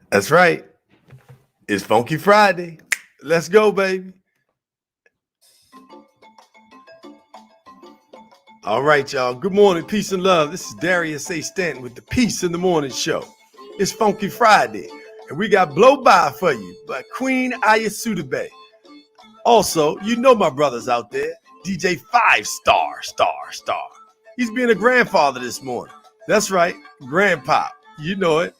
That's right. It's Funky Friday. Let's go, baby. All right, y'all. Good morning, peace and love. This is Darius A. Stanton with the Peace in the Morning Show. It's Funky Friday, and we got Blow By for you by Queen Ayasudebe. Also, you know my brothers out there, DJ Five Star. He's being a grandfather this morning. That's right, Grandpa. You know it.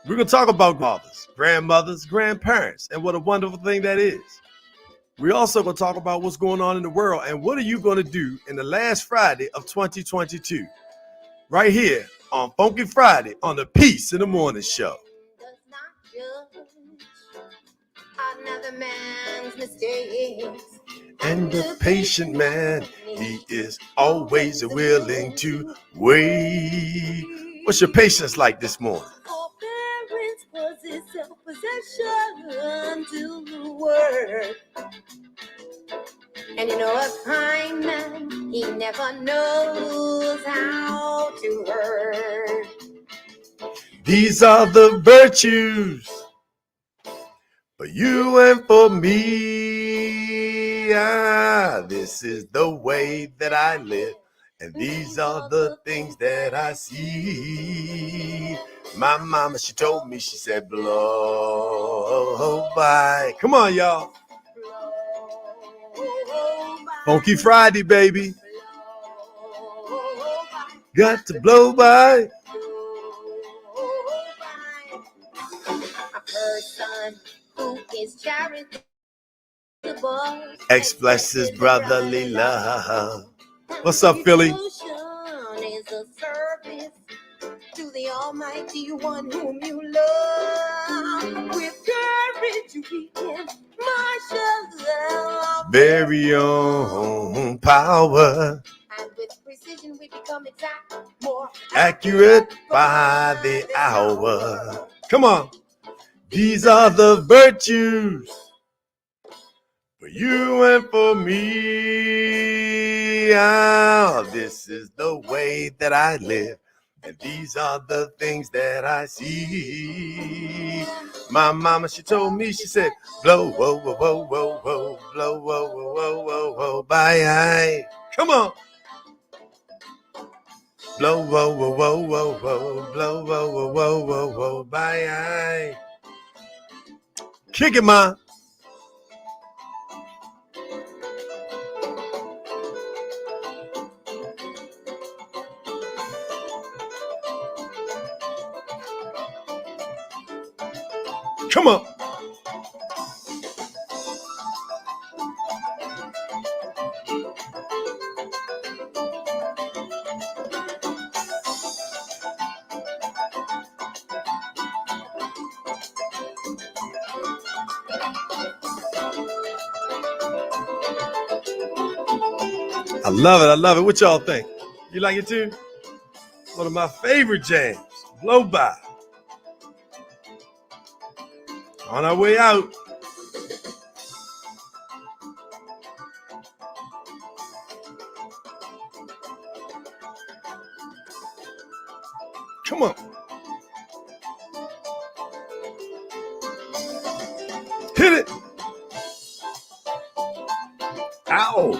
We're going to talk about fathers, grandmothers, grandparents, and what a wonderful thing that is. We're also going to talk about what's going on in the world and what are you going to do in the last Friday of 2022. Right here on Funky Friday on the Peace in the Morning Show. Another man's mistakes. And the patient man, he is always willing to wait. What's your patience like this morning? Forbearance was his self-possession to the word. And you know a kind man, he never knows how to hurt. These are the virtues for you and for me. This is the way that I live, and these are the things that I see. My mama, she told me, she said, blow by. Come on, y'all. Funky Friday, baby. Got to blow by. A person who is charitable expresses brotherly love. What's up, Philly? Is a service to the Almighty One whom you love. With courage we can marshal our very own power. And with precision we become exact, more accurate by the hour. Come on. These are the virtues for you and for me. This is the way that I live, and these are the things that I see. My mama, she told me, she said, blow, whoa, whoa, whoa, whoa, whoa, blow, whoa, whoa, whoa, whoa, whoa, bye. Come on. Blow, whoa, whoa, whoa, whoa, whoa, blow, whoa, whoa, whoa, whoa, whoa, bye. Kick it, ma. Come on. I love it. I love it. What y'all think? You like it too? One of my favorite jams. Blow by. On our way out. Come on. Hit it. Ow.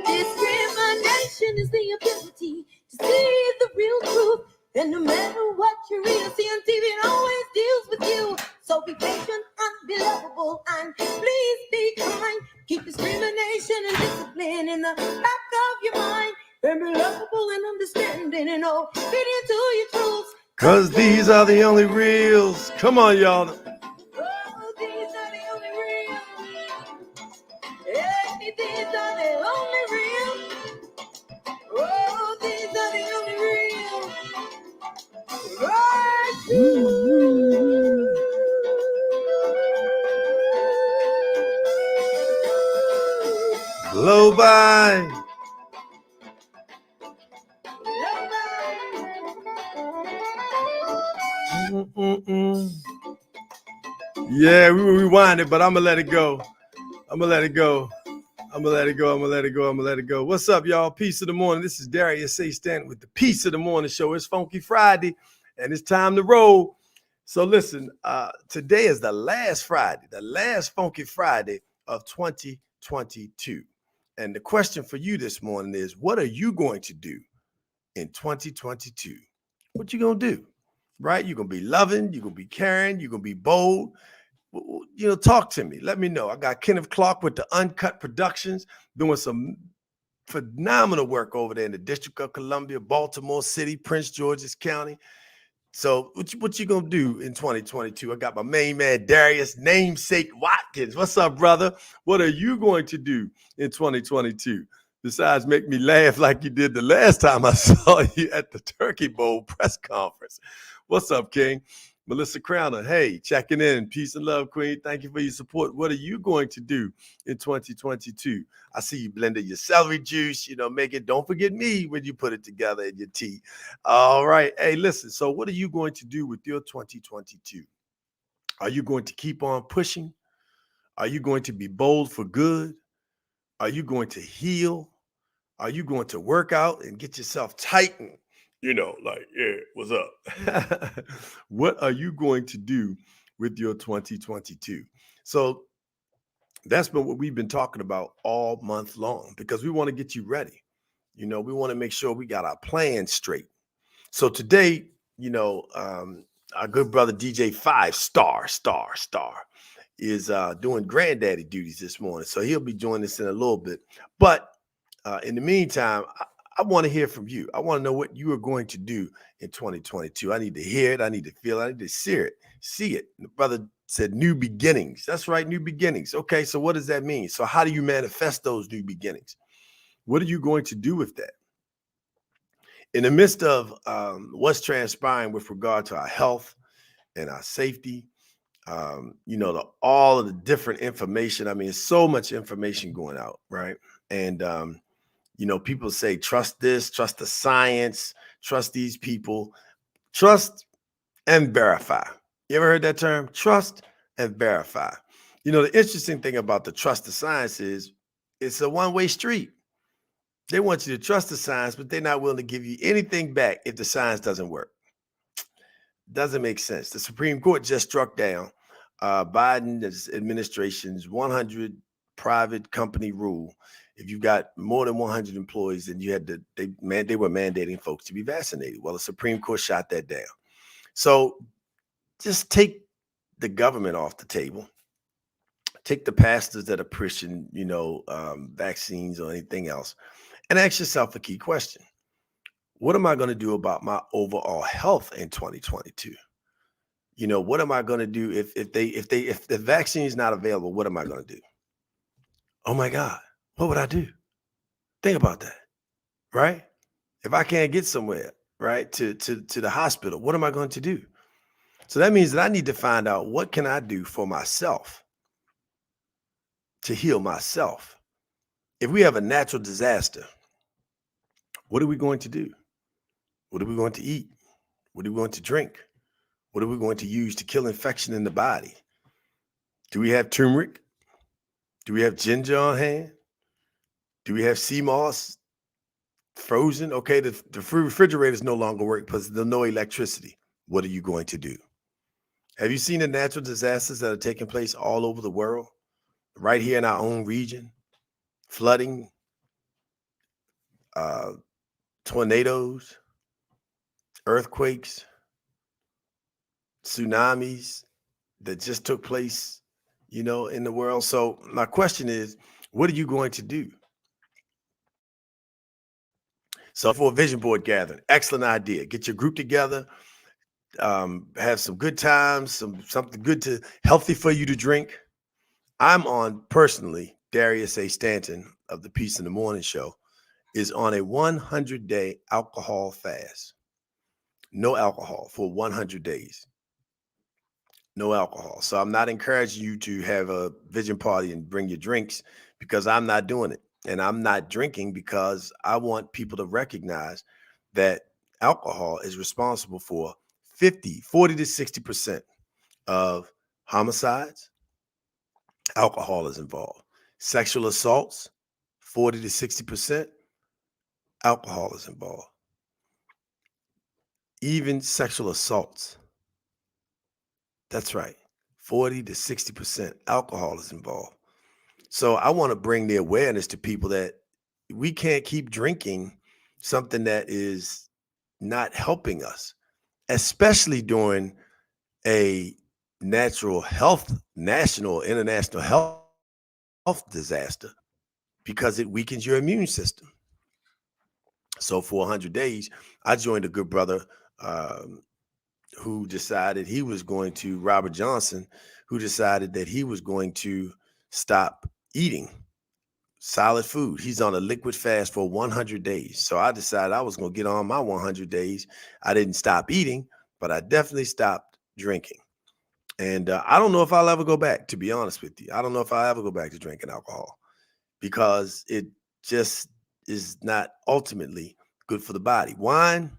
Discrimination is the ability to see the real truth. And no matter what you read or see on TV, it always deals with you. So be patient and be lovable and please be kind. Keep discrimination and discipline in the back of your mind. And be lovable and understanding and obedient to your truths. Cause these are the only reals. Come on, y'all. Oh, these are the only reals. Yeah, these are the only reals. Oh, these are the only reals. Right. Blow by. Yeah, we rewind it, but I'm gonna let it go. I'm gonna let it go. I'm gonna let it go. I'm gonna let it go. I'm gonna let it go. What's up, y'all? Peace of the morning. This is Darius A. Stanton with the Peace of the Morning Show. It's Funky Friday, and it's time to roll. So listen, today is the last Friday, the last Funky Friday of 2022. And the question for you this morning is, what are you going to do in 2022? What you gonna do? Right? You're gonna be loving, you're gonna be caring, you're gonna be bold. Talk to me. Let me know. I got Kenneth Clark with the Uncut Productions doing some phenomenal work over there in the District of Columbia, Baltimore City, Prince George's County. So what you gonna do in 2022? I got my main man Darius Namesake Watkins. What's up, brother? What are you going to do in 2022? Besides make me laugh like you did the last time I saw you at the Turkey Bowl press conference. What's up, King? Melissa Crowner, hey, checking in. Peace and love, Queen. Thank you for your support. What are you going to do in 2022? I see you blended your celery juice, make it. Don't forget me when you put it together in your tea. All right. Hey, listen. So, what are you going to do with your 2022? Are you going to keep on pushing? Are you going to be bold for good? Are you going to heal? Are you going to work out and get yourself tightened? Yeah, what's up? What are you going to do with your 2022? So, that's been what we've been talking about all month long because we want to get you ready. We want to make sure we got our plan straight. So today, our good brother DJ Star is doing granddaddy duties this morning. So he'll be joining us in a little bit. But in the meantime, I want to hear from you. I want to know what you are going to do in 2022. I need to hear it. I need to feel it. I need to see it. The brother said new beginnings. That's right, new beginnings. Okay, so what does that mean? So how do you manifest those new beginnings? What are you going to do with that? In the midst of what's transpiring with regard to our health and our safety, all of the different information. I mean, so much information going out, right? And people say trust this, trust the science, trust these people, trust and verify. You ever heard that term? Trust and verify. The interesting thing about the trust the science is it's a one-way street. They want you to trust the science, but they're not willing to give you anything back if the science doesn't work. Doesn't make sense. The Supreme Court just struck down Biden's administration's 100 private company rule. If you've got more than 100 employees, then they were mandating folks to be vaccinated. Well, the Supreme Court shot that down. So just take the government off the table. Take the pastors that are pushing, vaccines or anything else, and ask yourself a key question. What am I going to do about my overall health in 2022? What am I going to do if the vaccine is not available? What am I going to do? Oh my God, what would I do? Think about that, right? If I can't get somewhere, right, to the hospital, what am I going to do? So that means that I need to find out what can I do for myself to heal myself. If we have a natural disaster, what are we going to do? What are we going to eat? What are we going to drink? What are we going to use to kill infection in the body? Do we have turmeric? Do we have ginger on hand? Do we have sea moss frozen? Okay, the refrigerators no longer work because there's no electricity. What are you going to do? Have you seen the natural disasters that are taking place all over the world? Right here in our own region? Flooding, tornadoes, earthquakes, tsunamis that just took place, in the world. So my question is, what are you going to do? So for a vision board gathering, excellent idea. Get your group together, have some good times, something good healthy for you to drink. I'm on personally, Darius A. Stanton of the Peace in the Morning Show is on a 100-day alcohol fast. No alcohol for 100 days. No alcohol. So I'm not encouraging you to have a vision party and bring your drinks because I'm not doing it. And I'm not drinking because I want people to recognize that alcohol is responsible for 40 to 60% of Homicides, alcohol is involved. Sexual assaults, 40 to 60%, alcohol is involved. Even sexual assaults, that's right, 40 to 60% alcohol is involved. So I want to bring the awareness to people that we can't keep drinking something that is not helping us, especially during a national, international health disaster, because it weakens your immune system. So for 100 days, I joined a good brother um, who decided he was going to, Robert Johnson, who decided that he was going to stop eating solid food. He's on a liquid fast for 100 days. So I decided I was going to get on my 100 days. I didn't stop eating, but I definitely stopped drinking. And I don't know if I'll ever go back, to be honest with you. I don't know if I'll ever go back to drinking alcohol because it just is not ultimately good for the body. Wine,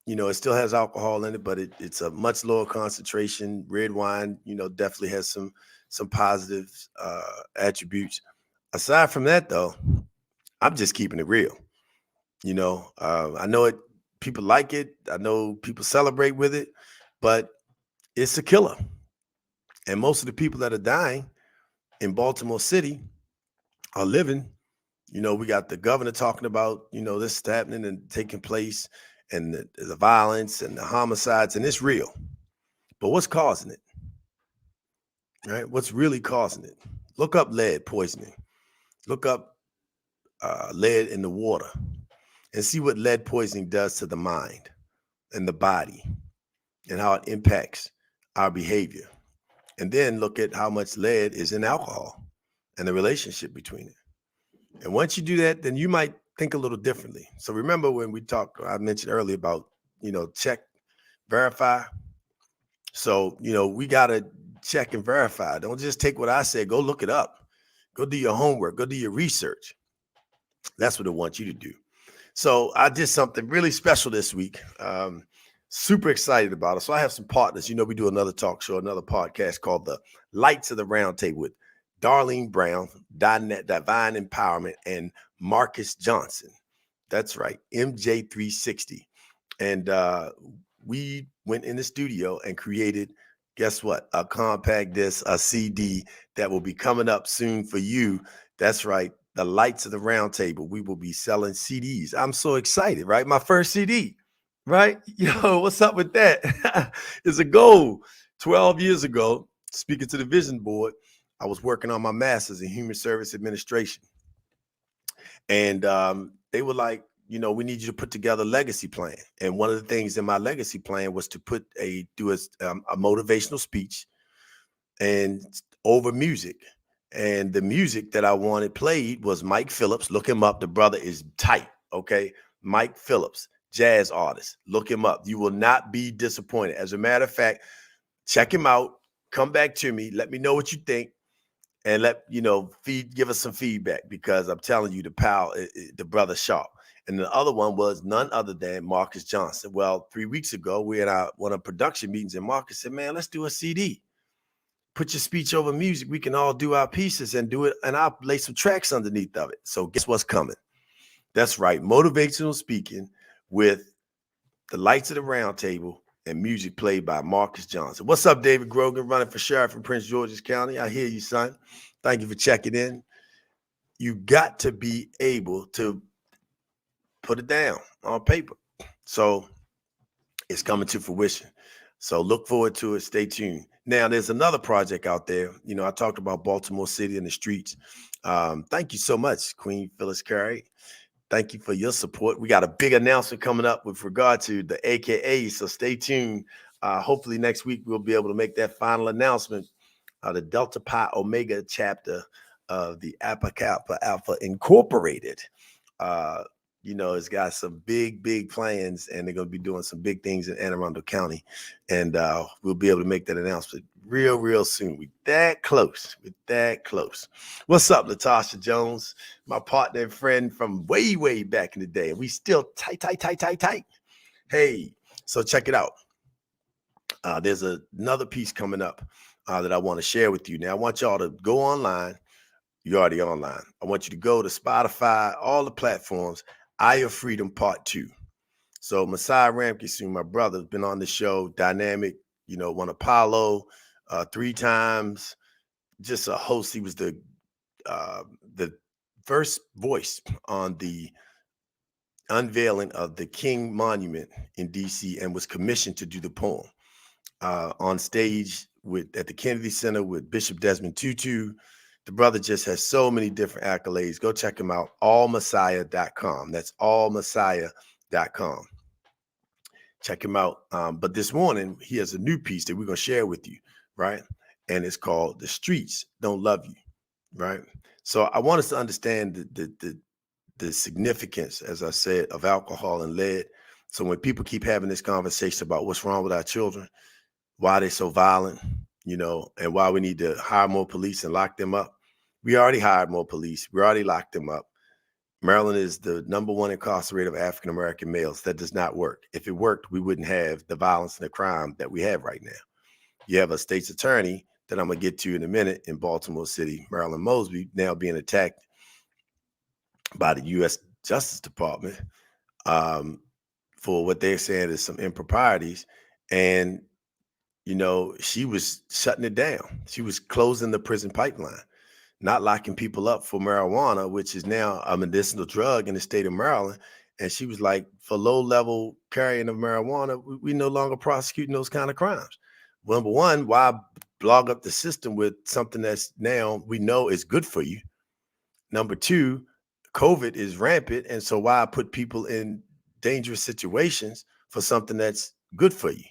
it still has alcohol in it, but it's a much lower concentration. Red wine, definitely has some positive attributes. Aside from that, though, I'm just keeping it real. I know it. People like it. I know people celebrate with it, but it's a killer. And most of the people that are dying in Baltimore City are living. We got the governor talking about, this is happening and taking place, and the violence and the homicides, and it's real. But what's causing it? Right? What's really causing it? Look up lead poisoning. Look up lead in the water and see what lead poisoning does to the mind and the body and how it impacts our behavior. And then look at how much lead is in alcohol and the relationship between it. And once you do that, then you might think a little differently. So remember when we talked, I mentioned earlier about, check, verify. So, we got to check and verify. Don't just take what I said. Go look it up. Go do your homework. Go do your research. That's what I want you to do. So I did something really special this week. Super excited about it. So I have some partners. We do another talk show, another podcast called The Lights of the Round Table with Darlene Brown, Divine Empowerment, and Marcus Johnson. That's right, MJ360. And we went in the studio and created, guess what? A compact disc, a CD that will be coming up soon for you. That's right, The Lights of the Round Table. We will be selling CDs. I'm so excited, right? My first CD, right? Yo, what's up with that? It's a goal. 12 years ago, speaking to the vision board, I was working on my master's in human service administration. And they were like, we need you to put together a legacy plan. And one of the things in my legacy plan was to do a motivational speech and over music. And the music that I wanted played was Mike Phillips. Look him up. The brother is tight. Okay. Mike Phillips, jazz artist. Look him up. You will not be disappointed. As a matter of fact, check him out. Come back to me. Let me know what you think. And give us some feedback, because I'm telling you, the brother sharp. And the other one was none other than Marcus Johnson. Well, 3 weeks ago, we had one of production meetings, and Marcus said, man, let's do a CD. Put your speech over music. We can all do our pieces and do it, and I'll lay some tracks underneath of it. So guess what's coming? That's right, motivational speaking with The Lights of the Round Table and music played by Marcus Johnson. What's up, David Grogan, running for sheriff in Prince George's County? I hear you, son. Thank you for checking in. You got to be able to put it down on paper. So it's coming to fruition. So look forward to it. Stay tuned. Now, there's another project out there. I talked about Baltimore City and the streets. Thank you so much, Queen Phyllis Carey. Thank you for your support. We got a big announcement coming up with regard to the AKA, so stay tuned. Hopefully next week we'll be able to make that final announcement. The Delta Pi Omega chapter of the Alpha Kappa Alpha Incorporated. It's got some big plans, and they're going to be doing some big things in Anne Arundel County. And we'll be able to make that announcement real soon. We're that close. What's up, Natasha Jones, my partner and friend from way back in the day? And we still tight. Hey, so check it out. There's another piece coming up that I want to share with you. Now, I want y'all to go online. You're already online. I want you to go to Spotify, all the platforms, Eye of Freedom Part 2. So Messiah Ramkissoon, my brother, has been on the show, dynamic, won Apollo 3 times, just a host. He was the first voice on the unveiling of the King Monument in D.C. and was commissioned to do the poem on stage at the Kennedy Center with Bishop Desmond Tutu. The brother just has so many different accolades. Go check him out, allmessiah.com. That's allmessiah.com. Check him out. But this morning, he has a new piece that we're going to share with you, right? And it's called The Streets Don't Love You, right? So I want us to understand the significance, as I said, of alcohol and lead. So when people keep having this conversation about what's wrong with our children, why they're so violent, and why we need to hire more police and lock them up. We already hired more police. We already locked them up. Maryland is the #1 incarcerator of African-American males. That does not work. If it worked, we wouldn't have the violence and the crime that we have right now. You have a state's attorney that I'm going to get to in a minute in Baltimore City, Marilyn Mosby, now being attacked by the U.S. Justice Department for what they're saying is some improprieties. And, she was shutting it down. She was closing the prison pipeline, not locking people up for marijuana, which is now a medicinal drug in the state of Maryland. And she was like, for low-level carrying of marijuana, we no longer prosecuting those kind of crimes. Number one, why blog up the system with something that's now we know is good for you? Number two, COVID is rampant. And so why put people in dangerous situations for something that's good for you?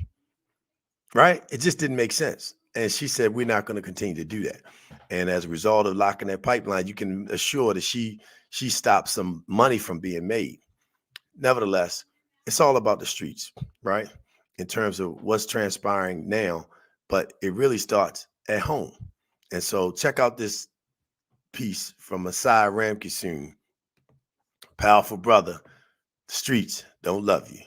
Right? It just didn't make sense. And she said, we're not going to continue to do that. And as a result of locking that pipeline, you can assure that she stopped some money from being made. Nevertheless, it's all about the streets, right? In terms of what's transpiring now, but it really starts at home. And so check out this piece from Messiah Ramkissoon, powerful brother. The streets don't love you.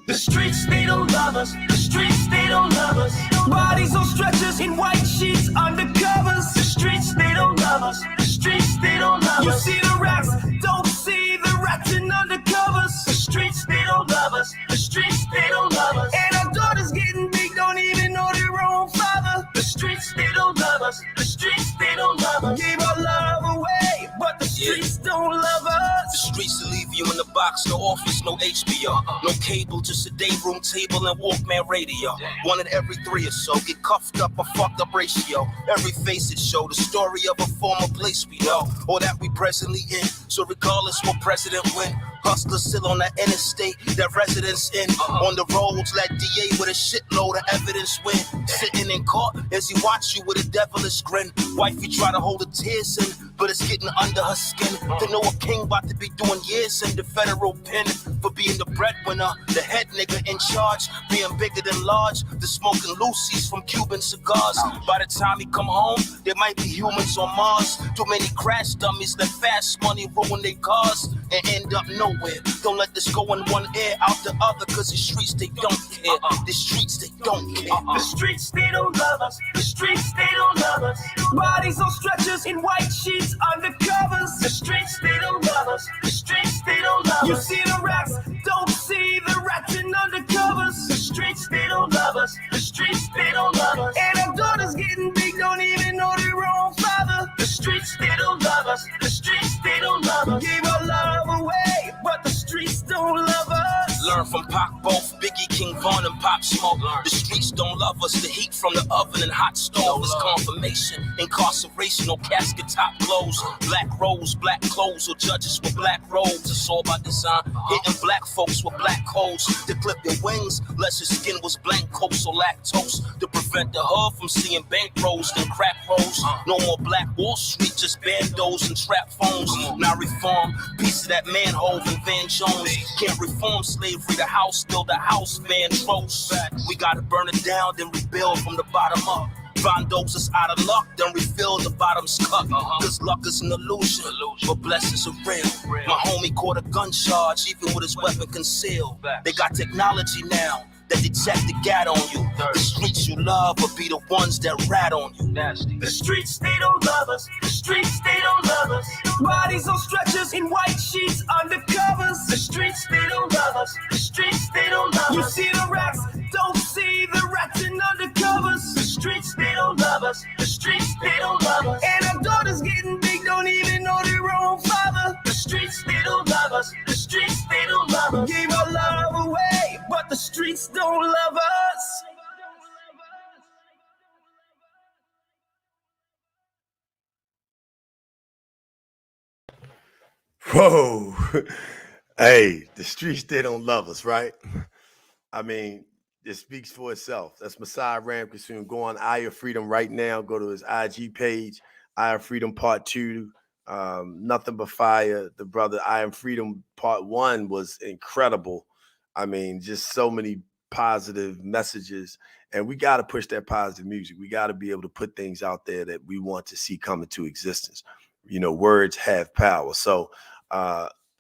The streets, they don't love us. The streets, they don't love us. Bodies on stretchers in white sheets under covers. The streets, they don't love us. The streets, they don't love us. You see the rats, don't see the rats in undercovers. The streets, they don't love us. The streets, they don't love us. And our daughters getting big, don't even know their own father. The streets, they don't love us. The streets, they don't love us. Gave our love away, but the streets don't love us. The streets will leave you in the box, no office, no HBO, no cable, just a day room table and Walkman radio. One in every 3 or so get cuffed up or fucked up ratio. Every face it show the story of a former place we know, or that we presently in. So regardless what president win, hustlers still on that interstate that residents in. On the roads like DA with a shitload of evidence win. Sitting in court as he watch you with a devilish grin. Wifey try to hold her tears in, but it's getting under her skin. They know a king about to be doing years in the federal pen for being the breadwinner, the head nigga in charge, being bigger than large, the smoking Lucy's from Cuban cigars. By the time he come home, there might be humans on Mars. Too many crash dummies let fast money ruin their cars and end up nowhere. Don't let this go in one ear out the other, cause the streets they don't care. The streets they don't care. The streets they don't love us. The streets they don't love us. Bodies on stretchers in white sheets under covers. The streets they don't love us. The streets they don't love us. You see the rats, don't see the rats in undercovers. The streets they don't love us. The streets they don't love us. And our daughters getting big, don't even know their own father. The streets they don't love us. The streets they don't love us. Gave our love away, but the streets don't love us. Learn from Pac, both Biggie, King Von, and Pop Smoke. The streets don't love us. The heat from the oven and hot stove is confirmation. Incarceration, no casket top clothes. Black rose, black clothes, or judges with black robes. It's all by design. Hitting black folks with black holes to clip your wings, lest your skin was blank coats or lactose. To prevent the hood from seeing bank rolls and crack rolls. No more Black Wall Street, just bandos and trap phones. Now reform, piece of that manhole and Van Jones. Can't reform slavery, the house, build a house, man, trolls. We gotta burn it down, then rebuild from the bottom up. Find those that's out of luck, then refill the bottom's cup. Cause luck is an illusion, but blessings are real. My homie caught a gun charge, even with his weapon concealed. They got technology now that detect the gat on you. The streets you love will be the ones that rat on you. The streets, they don't love us. The streets, they don't love us. Bodies on stretchers in white sheets under covers. The streets, they don't love us. The streets, they don't love us. You see the rats, don't see the rats in undercovers. The streets, they don't love us. The streets, they don't love us. And our daughters getting big, don't even know their own father. The streets, they don't love us. The streets, they don't love us. We gave our love away, but the streets don't love us. Whoa. Hey, the streets, they don't love us, right? I mean, it speaks for itself. That's Messiah Ram Consume. Go on Eye of Freedom right now. Go to his IG page, Eye of Freedom Part 2. Nothing but fire. The brother I Am Freedom Part 1 was incredible. I mean, just so many positive messages. And we got to push that positive music. We got to be able to put things out there that we want to see come into existence. You know, words have power. So,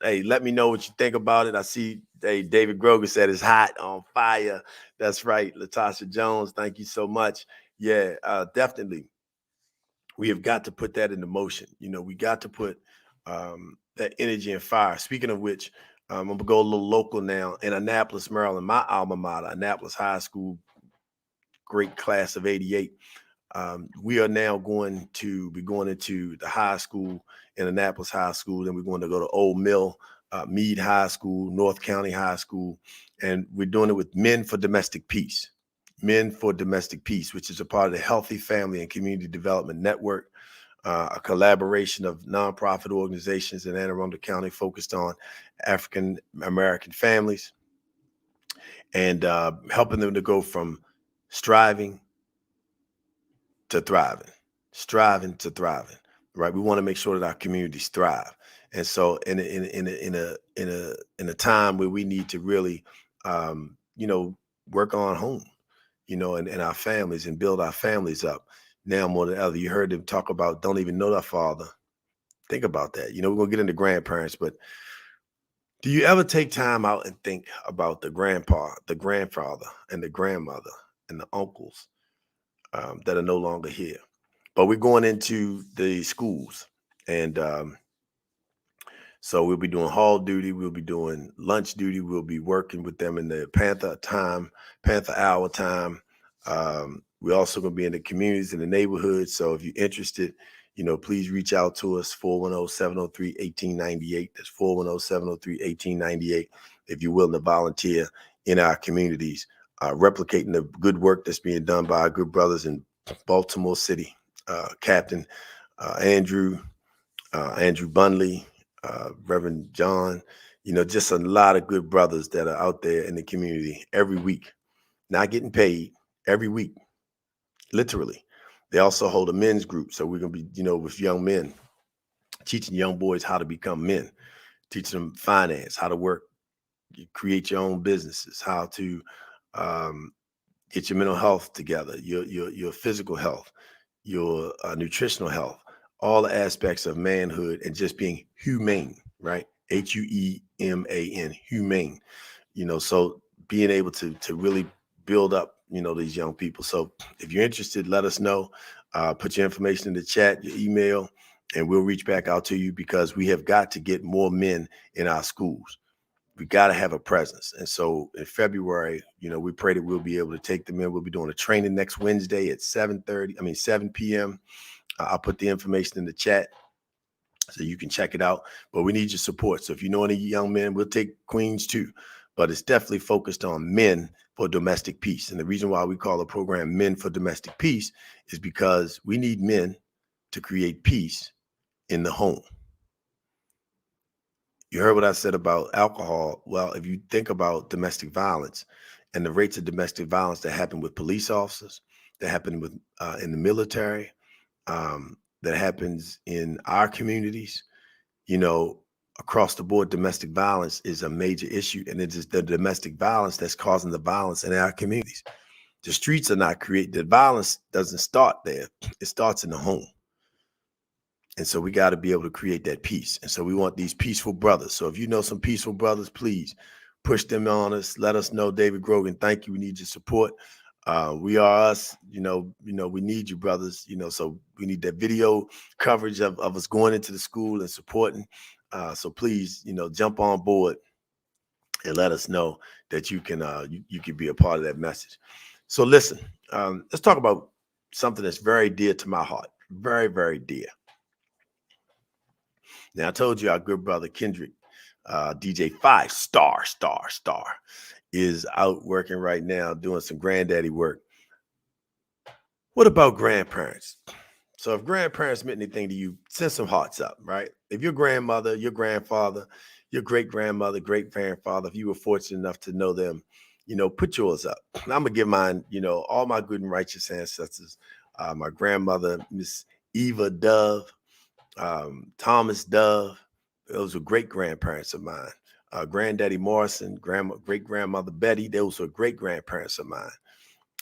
hey, let me know what you think about it. I see David Grogan said it's hot, on fire. That's right. Latasha Jones, thank you so much. Yeah, definitely. We have got to put that into motion. You know, we got to put that energy and fire. Speaking of which, I'm going to go a little local now. In Annapolis, Maryland, my alma mater, Annapolis High School, great class of 88. We are now going to be going into the high school in Annapolis High School. Then we're going to go to Old Mill, Meade High School, North County High School. And we're doing it with Men for Domestic Peace. Men for Domestic Peace, which is a part of the Healthy Family and Community Development Network, a collaboration of nonprofit organizations in Anne Arundel County focused on African American families and helping them to go from striving to thriving, right? We want to make sure that our communities thrive. And so in a time where we need to really, work on home, and our families and build our families up now more than ever. You heard them talk about don't even know their father. Think about that. We're going to get into grandparents, but do you ever take time out and think about the grandpa, the grandfather, and the grandmother and the uncles that are no longer here? But we're going into the schools, and so we'll be doing hall duty, we'll be doing lunch duty, we'll be working with them in the Panther hour time. We're also going to be in the communities, in the neighborhoods. So if you're interested, please reach out to us, 410-703-1898. That's 410-703-1898. If you're willing to volunteer in our communities, replicating the good work that's being done by our good brothers in Baltimore City. Captain Andrew Bunley, Reverend John, just a lot of good brothers that are out there in the community every week, not getting paid, every week, literally. They also hold a men's group. So we're going to be, with young men, teaching young boys how to become men, teaching them finance, how to work, create your own businesses, how to get your mental health together, your physical health, your nutritional health, all the aspects of manhood and just being humane, right? HUEMAN, humane. So being able to really build up, these young people. So if you're interested, let us know. Put your information in the chat, your email, and we'll reach back out to you because we have got to get more men in our schools. We got to have a presence. And so in February, we pray that we'll be able to take them in. We'll be doing a training next Wednesday at 7 p.m. I'll put the information in the chat so you can check it out. But we need your support. So if you know any young men, we'll take queens too. But it's definitely focused on men for domestic peace. And the reason why we call the program Men for Domestic Peace is because we need men to create peace in the home. You heard what I said about alcohol. Well, if you think about domestic violence and the rates of domestic violence that happen with police officers, that happen with in the military, that happens in our communities, across the board, domestic violence is a major issue. And it is the domestic violence that's causing the violence in our communities. The streets are not created. The violence doesn't start there. It starts in the home. And so we got to be able to create that peace. And so we want these peaceful brothers. So if you know some peaceful brothers, please push them on us. Let us know. David Grogan, thank you. We need your support. We are us, we need you, brothers, so we need that video coverage of us going into the school and supporting. So please, jump on board and let us know that you can be a part of that message. So listen, let's talk about something that's very dear to my heart. Very, very dear. Now, I told you our good brother Kendrick, DJ 5-star, is out working right now, doing some granddaddy work. What about grandparents? So if grandparents meant anything to you, send some hearts up, right? If your grandmother, your grandfather, your great-grandmother, great-grandfather, if you were fortunate enough to know them, put yours up. And I'm going to give mine, all my good and righteous ancestors, my grandmother, Miss Eva Dove, Thomas Dove, those were great-grandparents of mine. Granddaddy Morrison, great-grandmother Betty, those were great-grandparents of mine.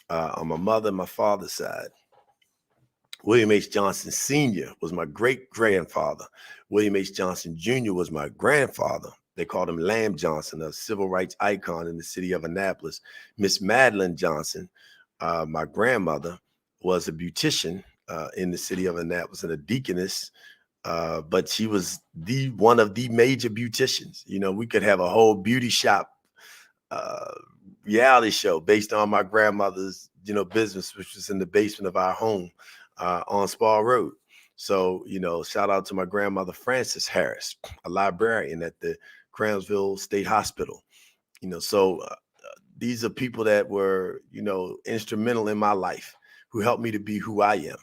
On my mother and my father's side, William H. Johnson Sr. was my great-grandfather. William H. Johnson Jr. was my grandfather. They called him Lamb Johnson, a civil rights icon in the city of Annapolis. Miss Madeline Johnson, my grandmother, was a beautician in the city of Annapolis and a deaconess, but she was one of the major beauticians. We could have a whole beauty shop reality show based on my grandmother's, business, which was in the basement of our home on Spa Road. So, shout out to my grandmother, Frances Harris, a librarian at the Cransville State Hospital. So these are people that were, instrumental in my life, who helped me to be who I am.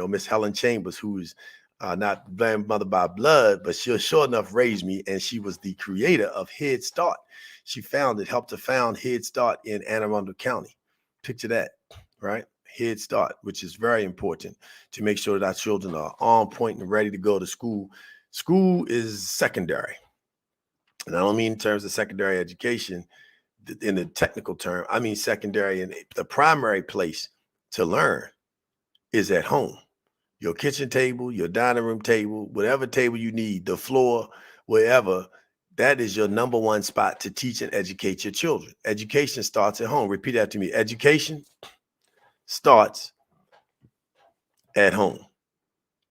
Miss Helen Chambers, who's not grandmother by blood, but she sure enough raised me, and she was the creator of Head Start. She helped to found Head Start in Anne Arundel County. Picture that, right? Head Start, which is very important to make sure that our children are on point and ready to go to school. School is secondary. And I don't mean in terms of secondary education in the technical term. I mean secondary, and the primary place to learn is at home. Your kitchen table, your dining room table, whatever table you need, the floor, wherever, that is your number one spot to teach and educate your children. Education starts at home. Repeat after me. Education starts at home.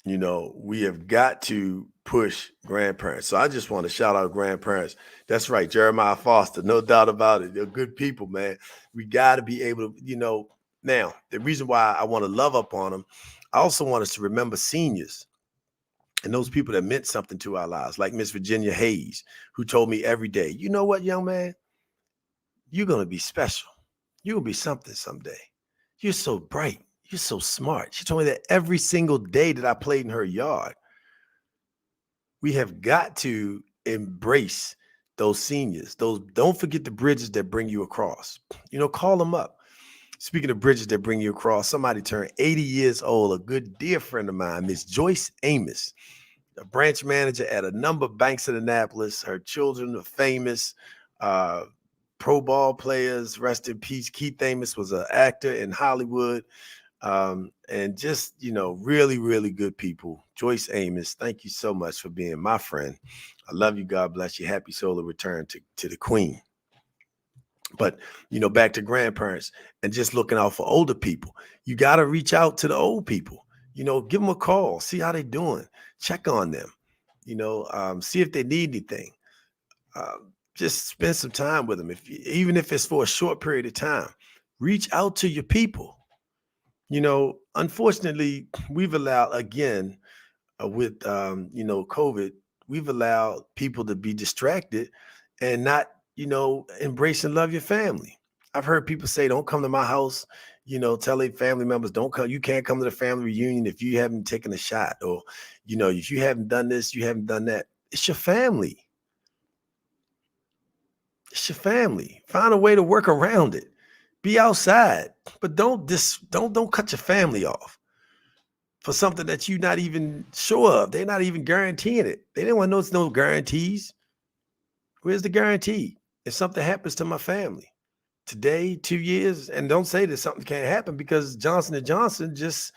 We have got to push grandparents. So I just want to shout out grandparents. That's right, Jeremiah Foster, no doubt about it. They're good people, man. We got to be able to, now, the reason why I want to love up on them, I also want us to remember seniors and those people that meant something to our lives, like Miss Virginia Hayes, who told me every day, you know what, young man, you're going to be special. You're going to be something someday. You're so bright. You're so smart. She told me that every single day that I played in her yard. We have got to embrace those seniors. Don't forget the bridges that bring you across. Call them up. Speaking of bridges that bring you across, somebody turned 80 years old, a good dear friend of mine, Miss Joyce Amos, a branch manager at a number of banks in Annapolis. Her children are famous, pro ball players, rest in peace. Keith Amos was an actor in Hollywood, and just, really, really good people. Joyce Amos, thank you so much for being my friend. I love you. God bless you. Happy solar return to the queen. But, back to grandparents and just looking out for older people. You got to reach out to the old people, give them a call, see how they're doing, check on them, see if they need anything. Just spend some time with them. Even if it's for a short period of time, reach out to your people. Unfortunately, we've allowed, again, with, COVID, we've allowed people to be distracted and not, embrace and love your family. I've heard people say, don't come to my house, tell their family members, don't come. You can't come to the family reunion if you haven't taken a shot, or, if you haven't done this, you haven't done that. It's your family. It's your family. Find a way to work around it. Be outside, but don't cut your family off for something that you're not even sure of. They're not even guaranteeing it. They didn't want to know it's no guarantees. Where's the guarantee? If something happens to my family, today, 2 years, and don't say that something can't happen, because Johnson & Johnson just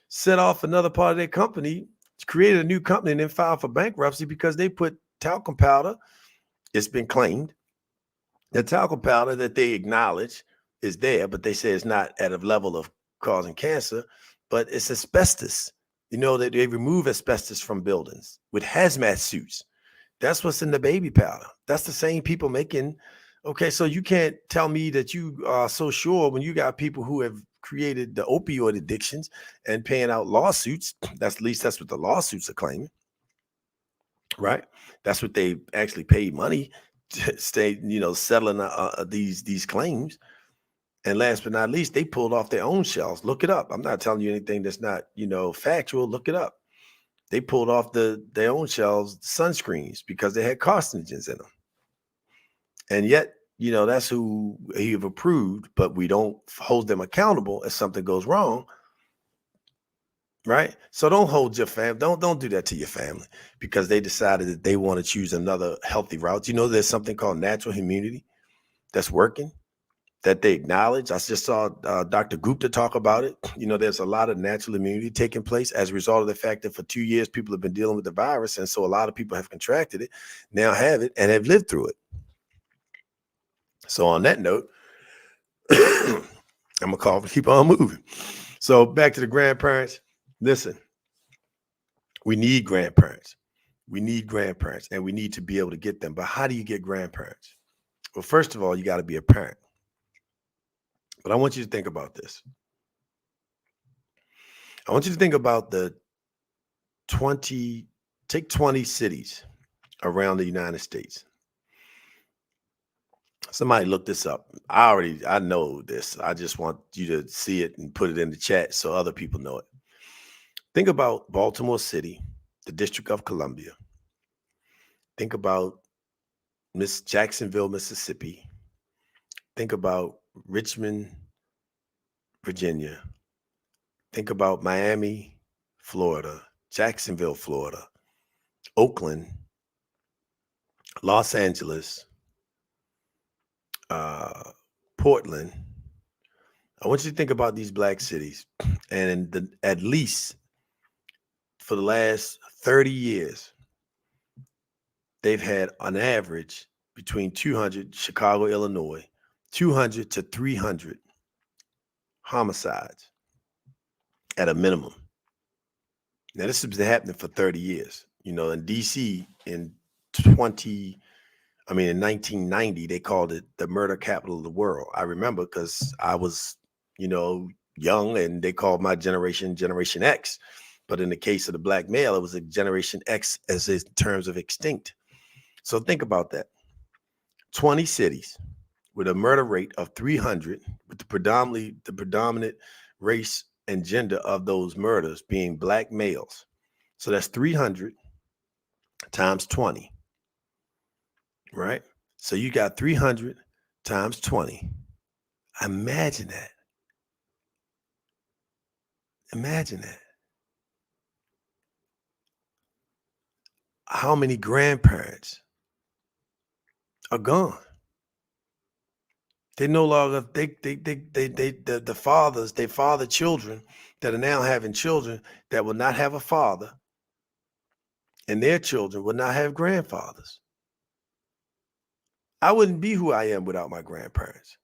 set off another part of their company, created a new company, and then filed for bankruptcy because they put talcum powder. It's been claimed that talcum powder that they acknowledge is there, but they say it's not at a level of causing cancer, but it's asbestos. You know that they remove asbestos from buildings with hazmat suits. That's what's in the baby powder. That's the same people making. Okay, so you can't tell me that you are so sure when you got people who have created the opioid addictions and paying out lawsuits. That's, at least that's what the lawsuits are claiming, right? That's what they actually paid money to stay, settling these claims. And last but not least, they pulled off their own shelves. Look it up. I'm not telling you anything that's not, factual. Look it up. They pulled off their own shelves sunscreens because they had carcinogens in them. And yet, that's who he have approved, but we don't hold them accountable if something goes wrong. Right? So don't hold your family. Don't do that to your family because they decided that they want to choose another healthy route. There's something called natural immunity that's working, that they acknowledge. I just saw Dr. Gupta talk about it. There's a lot of natural immunity taking place as a result of the fact that for 2 years, people have been dealing with the virus. And so a lot of people have contracted it, now have it, and have lived through it. So on that note, I'm going to keep on moving. So back to the grandparents. Listen, we need grandparents. We need grandparents, and we need to be able to get them. But how do you get grandparents? Well, first of all, you got to be a parent. But I want you to think about this. I want you to think about take 20 cities around the United States. Somebody look this up. I know this. I just want you to see it and put it in the chat so other people know it. Think about Baltimore City, the District of Columbia. Think about Jacksonville, Mississippi. Think about Richmond, Virginia. Think about Miami, Florida, Jacksonville, Florida, Oakland, Los Angeles, Portland. I want you to think about these black cities, and at least for the last 30 years, they've had on average between 200, Chicago, Illinois, 200 to 300 homicides at a minimum. Now, this has been happening for 30 years. In DC in 1990, they called it the murder capital of the world. I remember because I was, young, and they called my generation Generation X. But in the case of the black male, it was a Generation X as in terms of extinct. So think about that. 20 cities with a murder rate of 300, with the predominant race and gender of those murders being black males. So that's 300 times 20, right? So you got 300 times 20. Imagine that. Imagine that. How many grandparents are gone? They no longer, the fathers, they father children that are now having children that will not have a father, and their children will not have grandfathers. I wouldn't be who I am without my grandparents.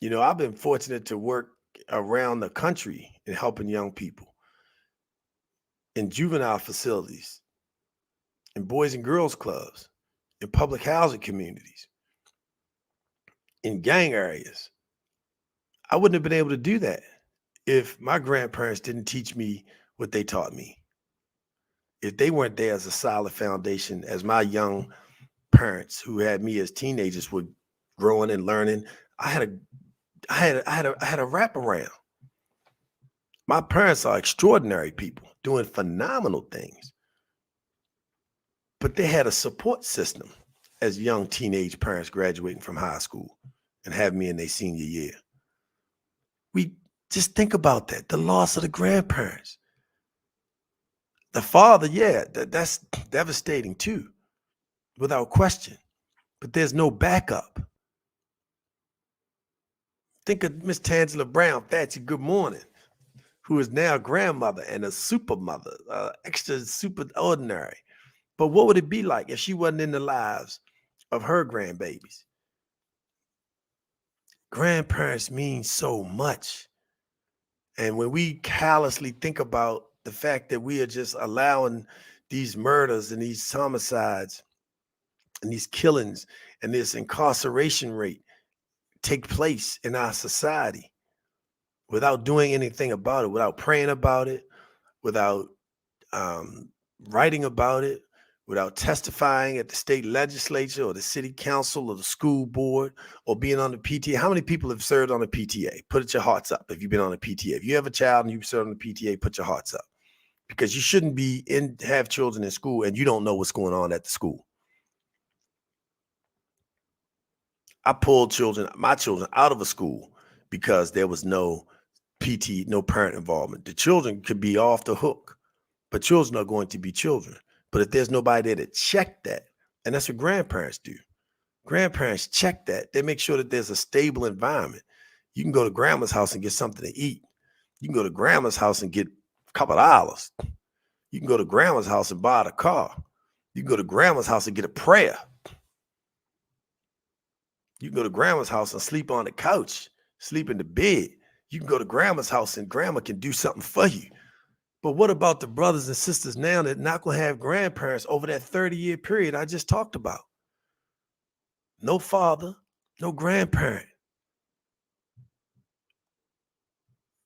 I've been fortunate to work around the country in helping young people in juvenile facilities, in boys and girls clubs, in public housing communities, in gang areas. I wouldn't have been able to do that if my grandparents didn't teach me what they taught me. If they weren't there as a solid foundation, as my young parents who had me as teenagers were growing and learning, I had a wraparound. My parents are extraordinary people doing phenomenal things, but they had a support system as young teenage parents graduating from high school and having me in their senior year. We just think about that, the loss of the grandparents. The father, yeah, that's devastating too, without question, but there's no backup. Think of Miss Tangela Brown, Thatcher, good morning, who is now grandmother and a super mother, extra super ordinary. But what would it be like if she wasn't in the lives of her grandbabies? Grandparents mean so much. And when we callously think about the fact that we are just allowing these murders and these homicides and these killings and this incarceration rate take place in our society without doing anything about it, without praying about it, without um, writing about it, without testifying at the state legislature or the city council or the school board or being on the PTA. How many people have served on the PTA? Put your hearts up if you've been on the PTA. If you have a child and you've served on the PTA, put your hearts up. Because you shouldn't have children in school and you don't know what's going on at the school. I pulled my children out of a school because there was no no parent involvement. The children could be off the hook, but children are going to be children. But if there's nobody there to check that, and that's what grandparents do. Grandparents check that. They make sure that there's a stable environment. You can go to grandma's house and get something to eat. You can go to grandma's house and get a couple of dollars. You can go to grandma's house and buy a car. You can go to grandma's house and get a prayer. You can go to grandma's house and sleep on the couch, sleep in the bed. You can go to grandma's house and grandma can do something for you. But what about the brothers and sisters now that not going to have grandparents over that 30-year period I just talked about? No father, no grandparent.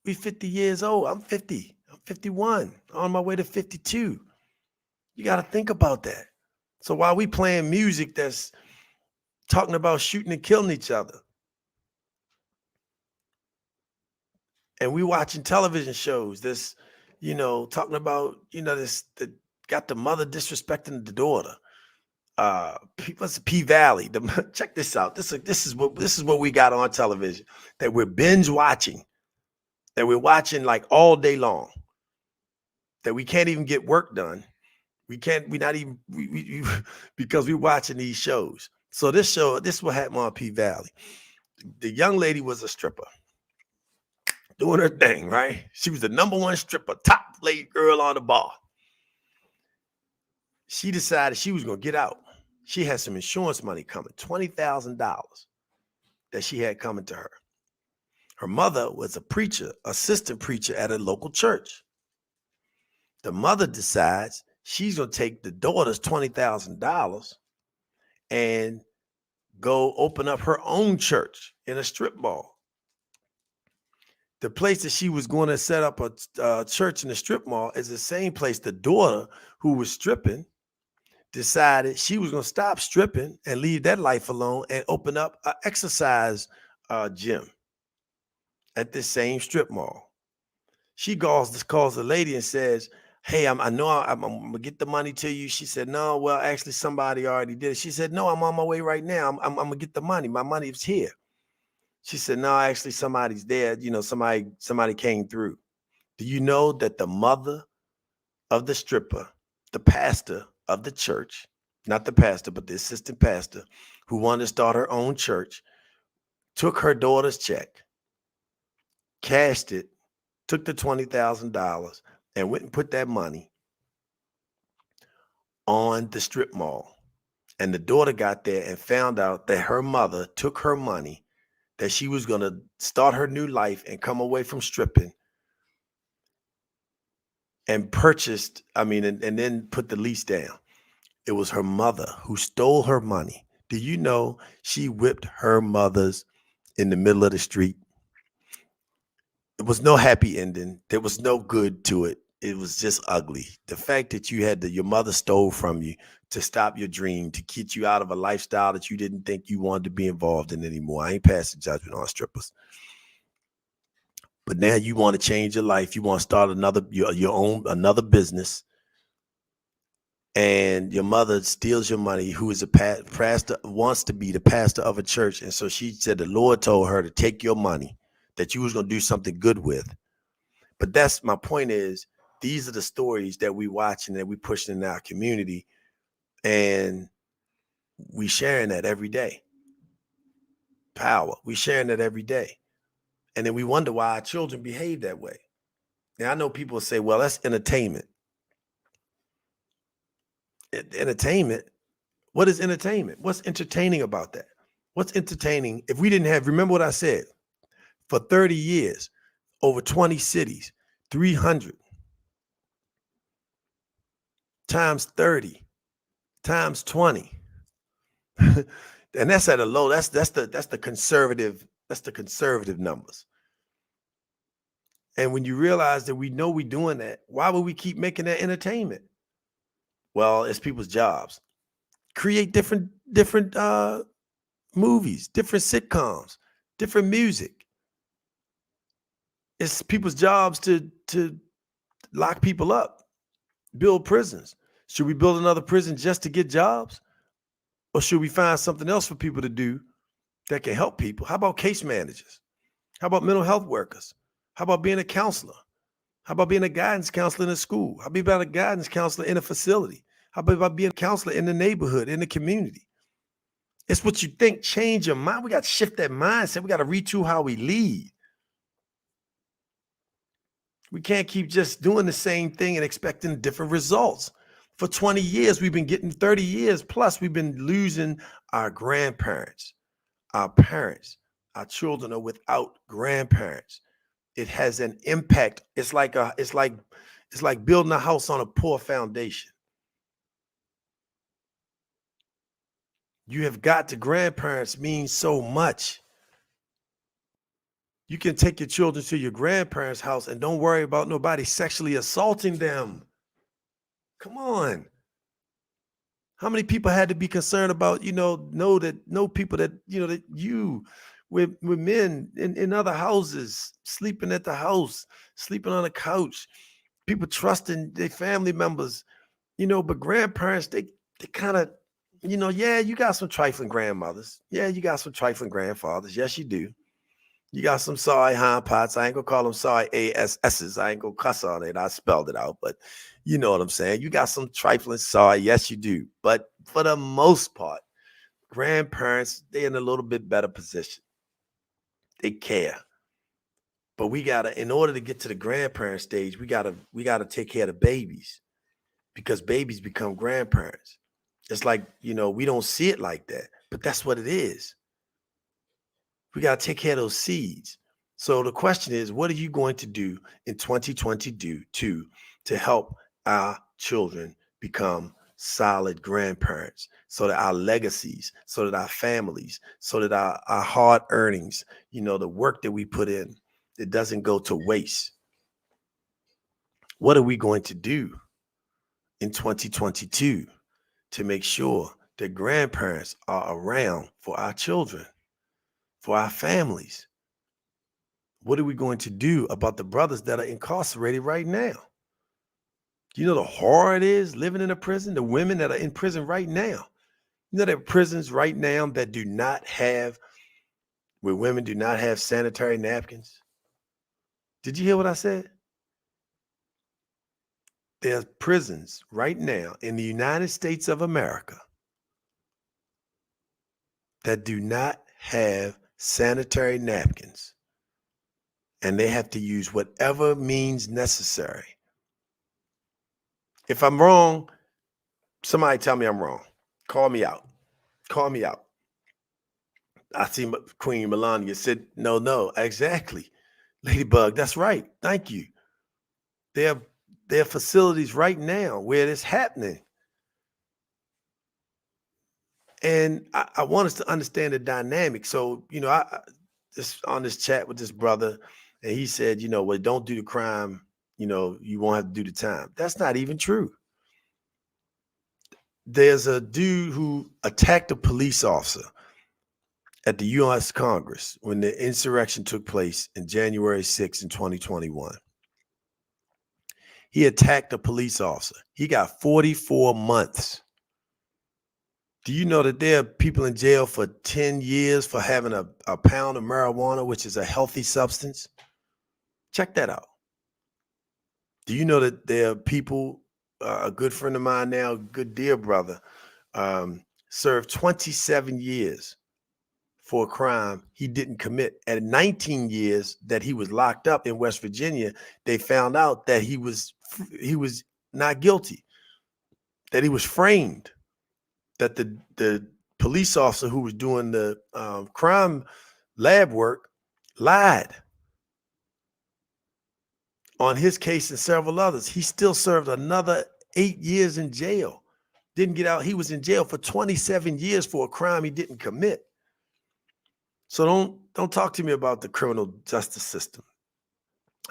We 50 years old. I'm 50. I'm 51. On my way to 52. You got to think about that. So while we playing music that's talking about shooting and killing each other, and we watching television shows that's, talking about, this that got the mother disrespecting the daughter. What's the P Valley? Check this out. This is what we got on television that we're binge watching, that we're watching like all day long, that we can't even get work done. We're not even because we're watching these shows. So this is what happened on P Valley. The young lady was a stripper doing her thing, right? She was the number one stripper, top lady girl on the bar. She decided she was going to get out. She had some insurance money coming, $20,000 that she had coming to her. Her mother was a preacher, assistant preacher at a local church. The mother decides she's going to take the daughter's $20,000 and go open up her own church in a strip mall. The place that she was going to set up a church in the strip mall is the same place the daughter who was stripping decided she was going to stop stripping and leave that life alone and open up an exercise gym at this same strip mall. She calls the lady and says, "Hey, I know I'm gonna get the money to you." She said, "No, well, actually, somebody already did it." She said, "No, I'm on my way right now. I'm gonna get the money. My money is here." She said, "No, actually, somebody's there. Somebody came through." Do you know that the mother of the stripper, the pastor of the church, not the pastor, but the assistant pastor who wanted to start her own church, took her daughter's check, cashed it, took the $20,000 and went and put that money on the strip mall. And the daughter got there and found out that her mother took her money, that she was going to start her new life and come away from stripping, and purchased, and then put the lease down. It was her mother who stole her money. Do you know she whipped her mother's in the middle of the street? It was no happy ending. There was no good to it. It was just ugly. The fact that your mother stole from you to stop your dream, to get you out of a lifestyle that you didn't think you wanted to be involved in anymore. I ain't passing judgment on strippers. But now you want to change your life. You want to start another business. And your mother steals your money, who is a pastor, wants to be the pastor of a church. And so she said the Lord told her to take your money that you was going to do something good with. But that's my point is, these are the stories that we watching and we pushing in our community. And we sharing that every day. Power. We sharing that every day. And then we wonder why our children behave that way. Now, I know people say, well, that's entertainment. Entertainment? What is entertainment? What's entertaining about that? What's entertaining? If we didn't have, remember what I said, for 30 years, over 20 cities, 300 times 30 times 20. And that's at a low, that's the conservative numbers. And when you realize that we know we're doing that, why would we keep making that entertainment? Well, it's people's jobs. Create different movies, different sitcoms, different music. It's people's jobs to lock people up, build prisons. Should we build another prison just to get jobs? Or should we find something else for people to do that can help people? How about case managers? How about mental health workers? How about being a counselor? How about being a guidance counselor in a school? How about a guidance counselor in a facility? How about being a counselor in the neighborhood, in the community? It's what you think. Change your mind. We got to shift that mindset. We got to retool how we lead. We can't keep just doing the same thing and expecting different results. For 20 years, we've been getting 30 years plus, we've been losing our grandparents, our parents. Our children are without grandparents. It has an impact. It's like building a house on a poor foundation. You have got to, grandparents mean so much. You can take your children to your grandparents' house and don't worry about nobody sexually assaulting them. Come on. How many people had to be concerned about, know people that, that you with men in other houses, sleeping at the house, sleeping on a couch, people trusting their family members, but grandparents, they kind of, yeah, you got some trifling grandmothers. Yeah, you got some trifling grandfathers. Yes, you do. You got some sorry hind pots. I ain't gonna call them sorry ASSs. I ain't gonna cuss on it. I spelled it out, but you know what I'm saying. You got some trifling sorry. Yes, you do. But for the most part, grandparents, they're in a little bit better position. They care. But we gotta, in order to get to the grandparent stage, we gotta take care of the babies, because babies become grandparents. It's like, we don't see it like that, but that's what it is. We got to take care of those seeds. So the question is, what are you going to do in 2022 to help our children become solid grandparents, so that our legacies, so that our families, so that our hard earnings, the work that we put in, it doesn't go to waste? What are we going to do in 2022 to make sure that grandparents are around for our children, for our families? What are we going to do about the brothers that are incarcerated right now? Do you know the horror it is living in a prison? The women that are in prison right now. There are prisons right now that where women do not have sanitary napkins. Did you hear what I said? There's prisons right now in the United States of America that do not have sanitary napkins, and they have to use whatever means necessary. If I'm wrong, somebody tell me I'm wrong. Call me out. Call me out. I see Queen Melania said, no, exactly. Ladybug, that's right. Thank you. There are facilities right now where it's happening. And I want us to understand the dynamic. So, I just on this chat with this brother, and he said, well, don't do the crime, you won't have to do the time. That's not even true. There's a dude who attacked a police officer at the U.S. Congress when the insurrection took place in January 6th in 2021. He attacked a police officer. He got 44 months. Do you know that there are people in jail for 10 years for having a pound of marijuana, which is a healthy substance? Check that out. Do you know that there are people, a good friend of mine now, good dear brother, served 27 years for a crime he didn't commit. At 19 years that he was locked up in West Virginia, they found out that he was not guilty, that he was framed, that the police officer who was doing the crime lab work lied on his case and several others. He still served another 8 years in jail. Didn't get out. He was in jail for 27 years for a crime he didn't commit. So don't talk to me about the criminal justice system.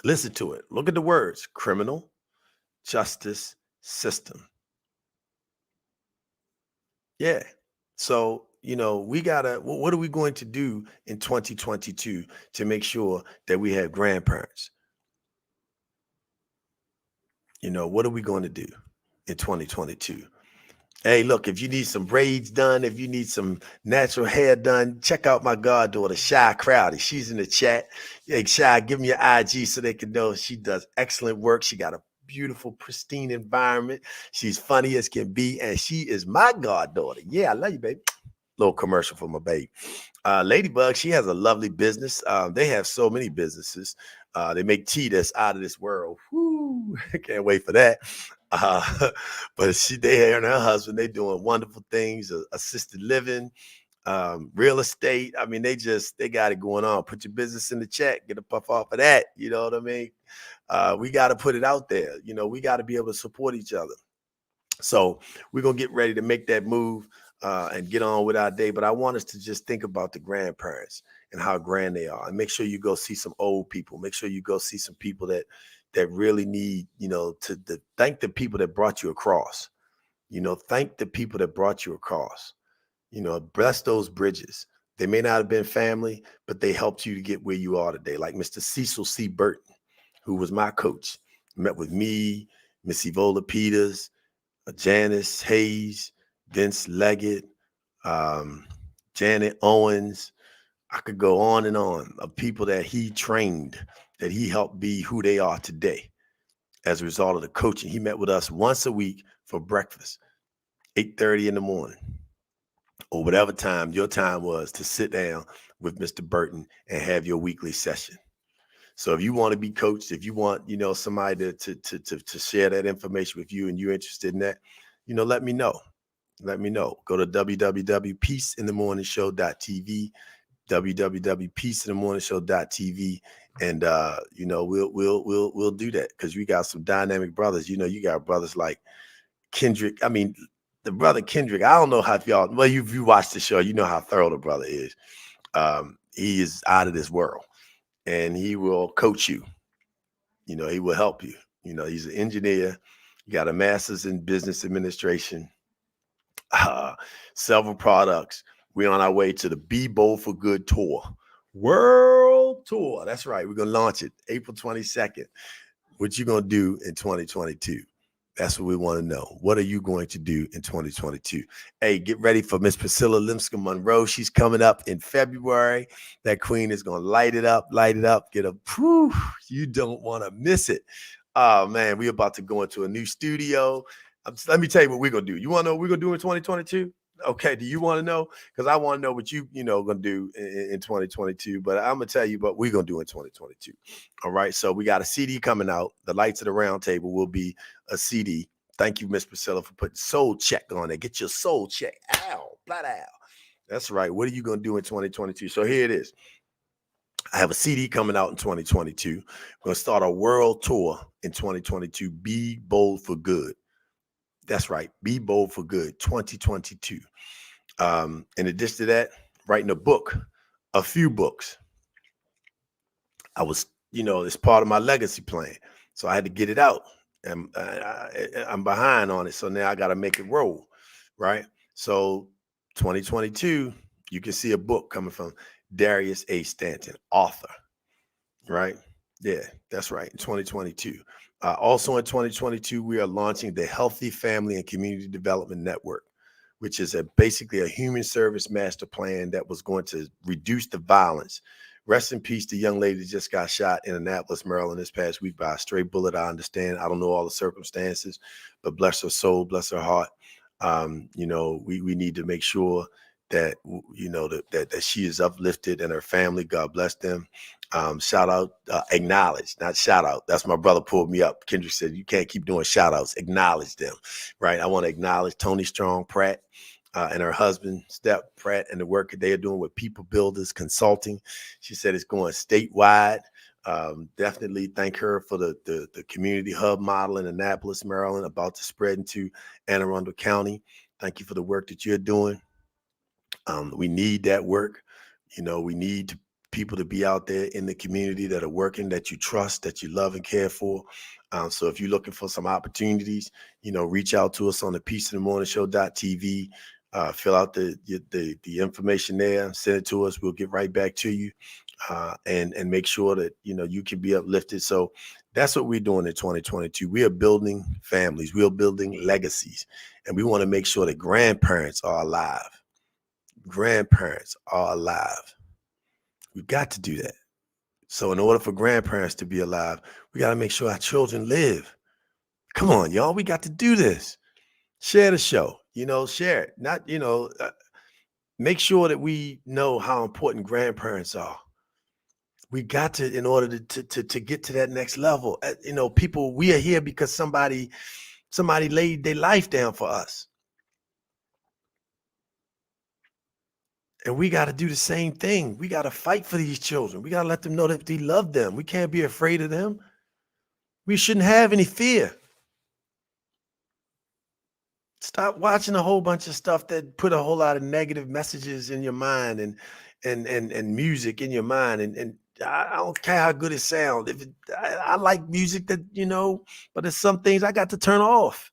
Listen to it. Look at the words: criminal justice system. Yeah. So, we gotta, what are we going to do in 2022 to make sure that we have grandparents? What are we going to do in 2022? Hey, look, if you need some braids done, if you need some natural hair done, check out my goddaughter, Shy Crowdy. She's in the chat. Hey, Shy, give me your IG so they can know she does excellent work. She got a beautiful, pristine environment. She's funny as can be, and she is my goddaughter. Yeah, I love you, baby. Little commercial for my baby. Ladybug, she has a lovely business. They have so many businesses. They make tea that's out of this world. Woo! Can't wait for that. But they and her husband, they doing wonderful things, assisted living, real estate. I mean, they got it going on. Put your business in the chat, get a puff off of that. You know what I mean? We got to put it out there. We got to be able to support each other. So we're going to get ready to make that move and get on with our day. But I want us to just think about the grandparents and how grand they are. And make sure you go see some old people. Make sure you go see some people that really need, to thank the people that brought you across. Thank the people that brought you across. Bless those bridges. They may not have been family, but they helped you to get where you are today. Like Mr. Cecil C. Burton, who was my coach, met with me, Miss Evola Peters, Janice Hayes, Vince Leggett, Janet Owens. I could go on and on of people that he trained, that he helped be who they are today as a result of the coaching. He met with us once a week for breakfast, 8:30 in the morning, or whatever time your time was to sit down with Mr. Burton and have your weekly session. So if you want to be coached, if you want, somebody to share that information with you and you're interested in that, let me know. Let me know. Go to www.peaceinthemorningshow.tv, www.peaceinthemorningshow.tv, and we'll do that, because we got some dynamic brothers. You got brothers like Kendrick. I mean, the brother Kendrick, I don't know how y'all, well, you watched the show, you know how thorough the brother is. He is out of this world, and he will coach you. He will help you. He's an engineer. You got a master's in business administration, several products. We're on our way to the Be Bold for Good tour, world tour. That's right. We're going to launch it April 22nd. What you going to do in 2022? That's what we want to know. What are you going to do in 2022? Hey, get ready for Miss Priscilla Limska Monroe. She's coming up in February. That queen is going to light it up, get a, whew, you don't want to miss it. Oh, man, we're about to go into a new studio. Let me tell you what we're going to do. You want to know what we're going to do in 2022? Okay, do you want to know? Because I want to know what you going to do in 2022. But I'm going to tell you what we're going to do in 2022. All right, so we got a CD coming out. The Lights of the Round Table will be a CD. Thank you, Miss Priscilla, for putting Soul Check on it. Get your soul check. Ow, flat out. That's right. What are you going to do in 2022? So here it is. I have a CD coming out in 2022. We're going to start a world tour in 2022. Be Bold for Good. That's right. Be Bold for Good 2022. In addition to that, writing a few books. I was, it's part of my legacy plan. So I had to get it out. And I'm behind on it. So now I got to make it roll. Right. So 2022, you can see a book coming from Darius A. Stanton, author. Right. Yeah, that's right. In 2022. Also in 2022, we are launching the Healthy Family and Community Development Network, which is basically a human service master plan that was going to reduce the violence. Rest in peace, the young lady that just got shot in Annapolis, Maryland this past week by a stray bullet. I understand. I don't know all the circumstances, but bless her soul, bless her heart. We need to make sure that that she is uplifted and her family. God bless them. Shout out, acknowledge, not shout out. That's my brother pulled me up. Kendrick said you can't keep doing shout outs. Acknowledge them, right? I want to acknowledge Tony Strong Pratt. And her husband, Step Pratt, and the work that they are doing with People Builders Consulting. She said it's going statewide. Definitely thank her for the community hub model in Annapolis, Maryland, about to spread into Anne Arundel County. Thank you for the work that you're doing. We need that work. We need people to be out there in the community that are working, that you trust, that you love and care for. So if you're looking for some opportunities, reach out to us on the peaceofthemorningshow.tv. Fill out the information there, send it to us. We'll get right back to you, and make sure that you can be uplifted. So that's what we're doing in 2022. We are building families. We are building legacies, and we want to make sure that grandparents are alive. Grandparents are alive. We got to do that. So in order for grandparents to be alive, we got to make sure our children live. Come on, y'all. We got to do this. Share the show. Share it. Not, make sure that we know how important grandparents are. We got to, in order to get to that next level. People, we are here because somebody laid their life down for us. And we got to do the same thing. We got to fight for these children. We got to let them know that we love them. We can't be afraid of them. We shouldn't have any fear. Stop watching a whole bunch of stuff that put a whole lot of negative messages in your mind and music in your mind. And I don't care how good it sounds. I like music that, but there's some things I got to turn off.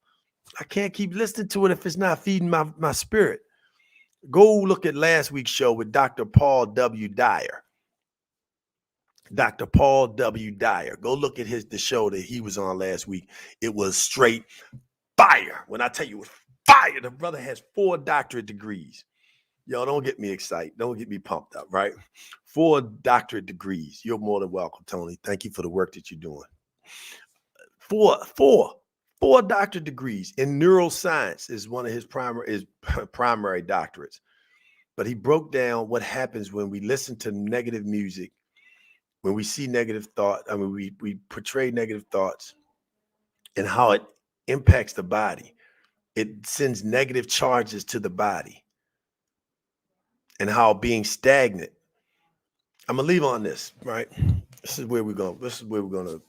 I can't keep listening to it if it's not feeding my spirit. Go look at last week's show with Dr. Paul W. Dyer. Dr. Paul W. Dyer. Go look at the show that he was on last week. It was straight fire. When I tell you it was fire, the brother has 4 doctorate degrees. Yo, don't get me excited. Don't get me pumped up, right? 4 doctorate degrees. You're more than welcome, Tony. Thank you for the work that you're doing. 4 doctorate degrees in neuroscience is one of his primary doctorates. But he broke down what happens when we listen to negative music, when we see negative thought. I mean, we portray negative thoughts and how it impacts the body. It sends negative charges to the body and how being stagnant. I'm gonna leave on this, right? This is where we're gonna.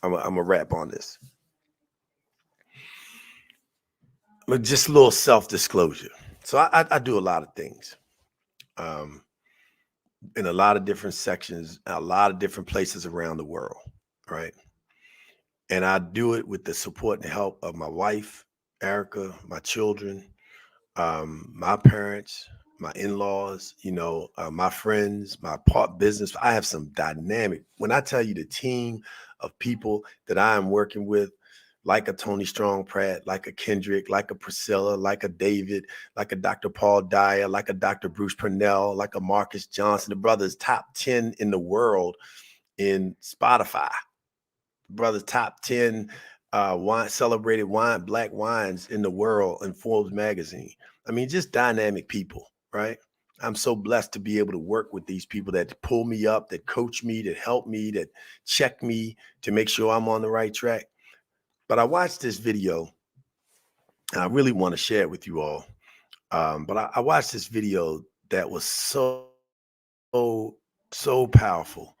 I'm gonna wrap on this. But just a little self-disclosure. So I do a lot of things. In a lot of different sections, a lot of different places around the world, right? And I do it with the support and help of my wife, Erica, my children, my parents, my in-laws, my friends, my business. I have some dynamic. When I tell you the team of people that I am working with, like a Tony Strong Pratt, like a Kendrick, like a Priscilla, like a David, like a Dr. Paul Dyer, like a Dr. Bruce Purnell, like a Marcus Johnson, the brothers top 10 in the world in Spotify. Brothers top 10 celebrated black wines in the world in Forbes magazine. I mean, just dynamic people, right? I'm so blessed to be able to work with these people that pull me up, that coach me, that help me, that check me to make sure I'm on the right track. But I watched this video, and I really want to share it with you all. But I watched this video that was so powerful.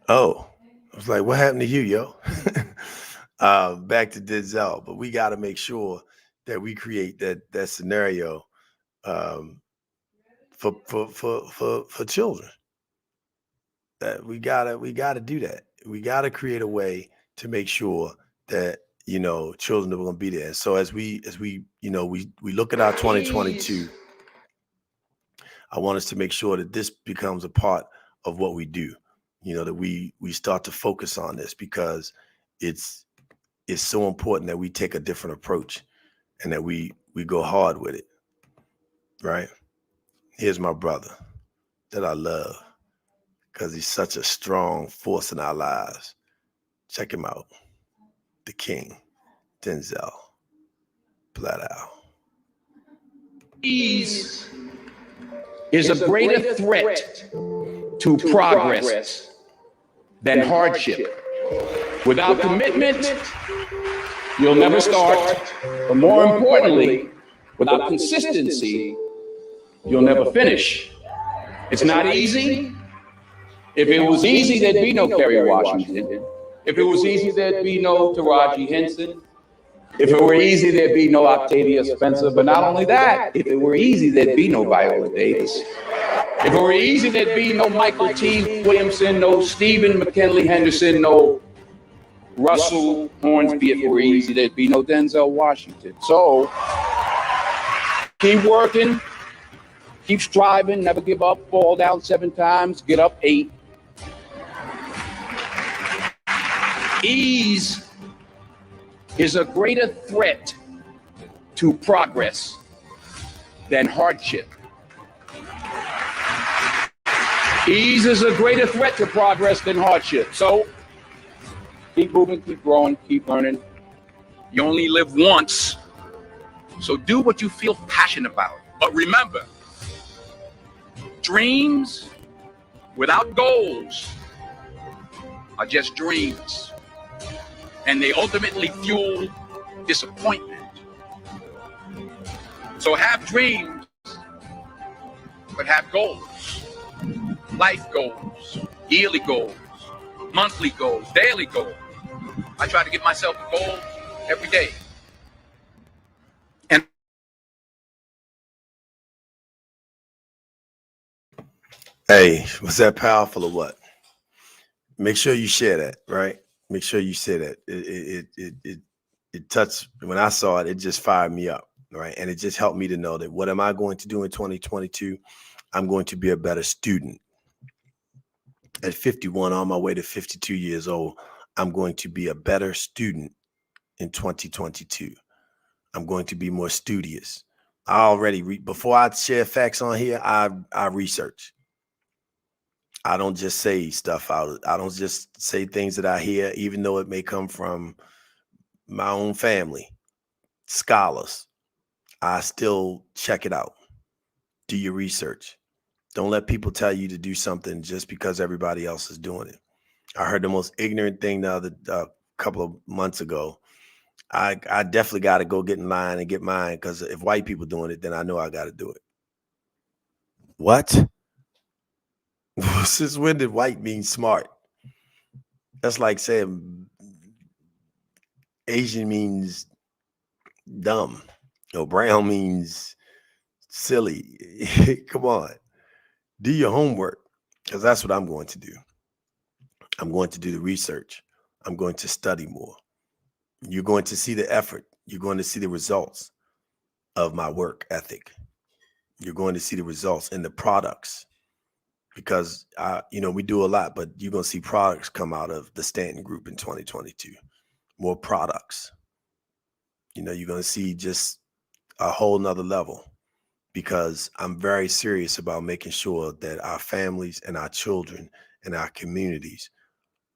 Oh, I was like, what happened to you, yo? Back to Denzel, but we got to make sure that we create that scenario um, for children. That we gotta do that. We gotta create a way to make sure that children are going to be there. So as we look at our 2022, I want us to make sure that this becomes a part of what we do. That we start to focus on this because it's so important that we take a different approach and that we go hard with it. Right? Here's my brother that I love because he's such a strong force in our lives. Check him out. The King, Denzel Pladow. Ease is a greater threat to progress than hardship. Without commitment, you'll never start. But more importantly, without consistency, you'll never finish. It's not easy. If it was easy, there'd be no Kerry Washington. If it was easy, there'd be no Taraji Henson. If it were easy, there'd be no Octavia Spencer. But not only that, if it were easy, there'd be no Viola Davis. If it were easy, there'd be no Michael T. Williamson, no Stephen McKinley Henderson, no Russell Hornsby. If it were easy, there'd be no Denzel Washington. So keep working, keep striving, never give up, fall down 7 times, get up 8. Ease is a greater threat to progress than hardship. Ease is a greater threat to progress than hardship. So keep moving, keep growing, keep learning. You only live once, so do what you feel passionate about. But remember, dreams without goals are just dreams, and they ultimately fuel disappointment. So have dreams, but have goals. Life goals, yearly goals, monthly goals, daily goals. I try to give myself a goal every day. And Hey, was that powerful or what? Make sure you share that, right? Make sure you share that. It touched when I saw it. It just fired me up, right? And it just helped me to know that what am I going to do in 2022? I'm going to be a better student. At 51, on my way to 52 years old, I'm going to be a better student in 2022. I'm going to be more studious. I already before I share facts on here, I research. I don't just say stuff out. I don't just say things that I hear, even though it may come from my own family, scholars. I still check it out. Do your research. Don't let people tell you to do something just because everybody else is doing it. I heard the most ignorant thing the other couple of months ago. I definitely got to go get in line and get mine because if white people doing it, then I know I got to do it. What? Since when did white mean smart? That's like saying Asian means dumb. Brown means silly. Come on. Do your homework because that's what I'm going to do. I'm going to do the research. I'm going to study more. You're going to see the effort. You're going to see the results of my work ethic. You're going to see the results in the products because, we do a lot, but you're going to see products come out of the Stanton Group in 2022. More products. You're going to see just a whole nother level because I'm very serious about making sure that our families and our children and our communities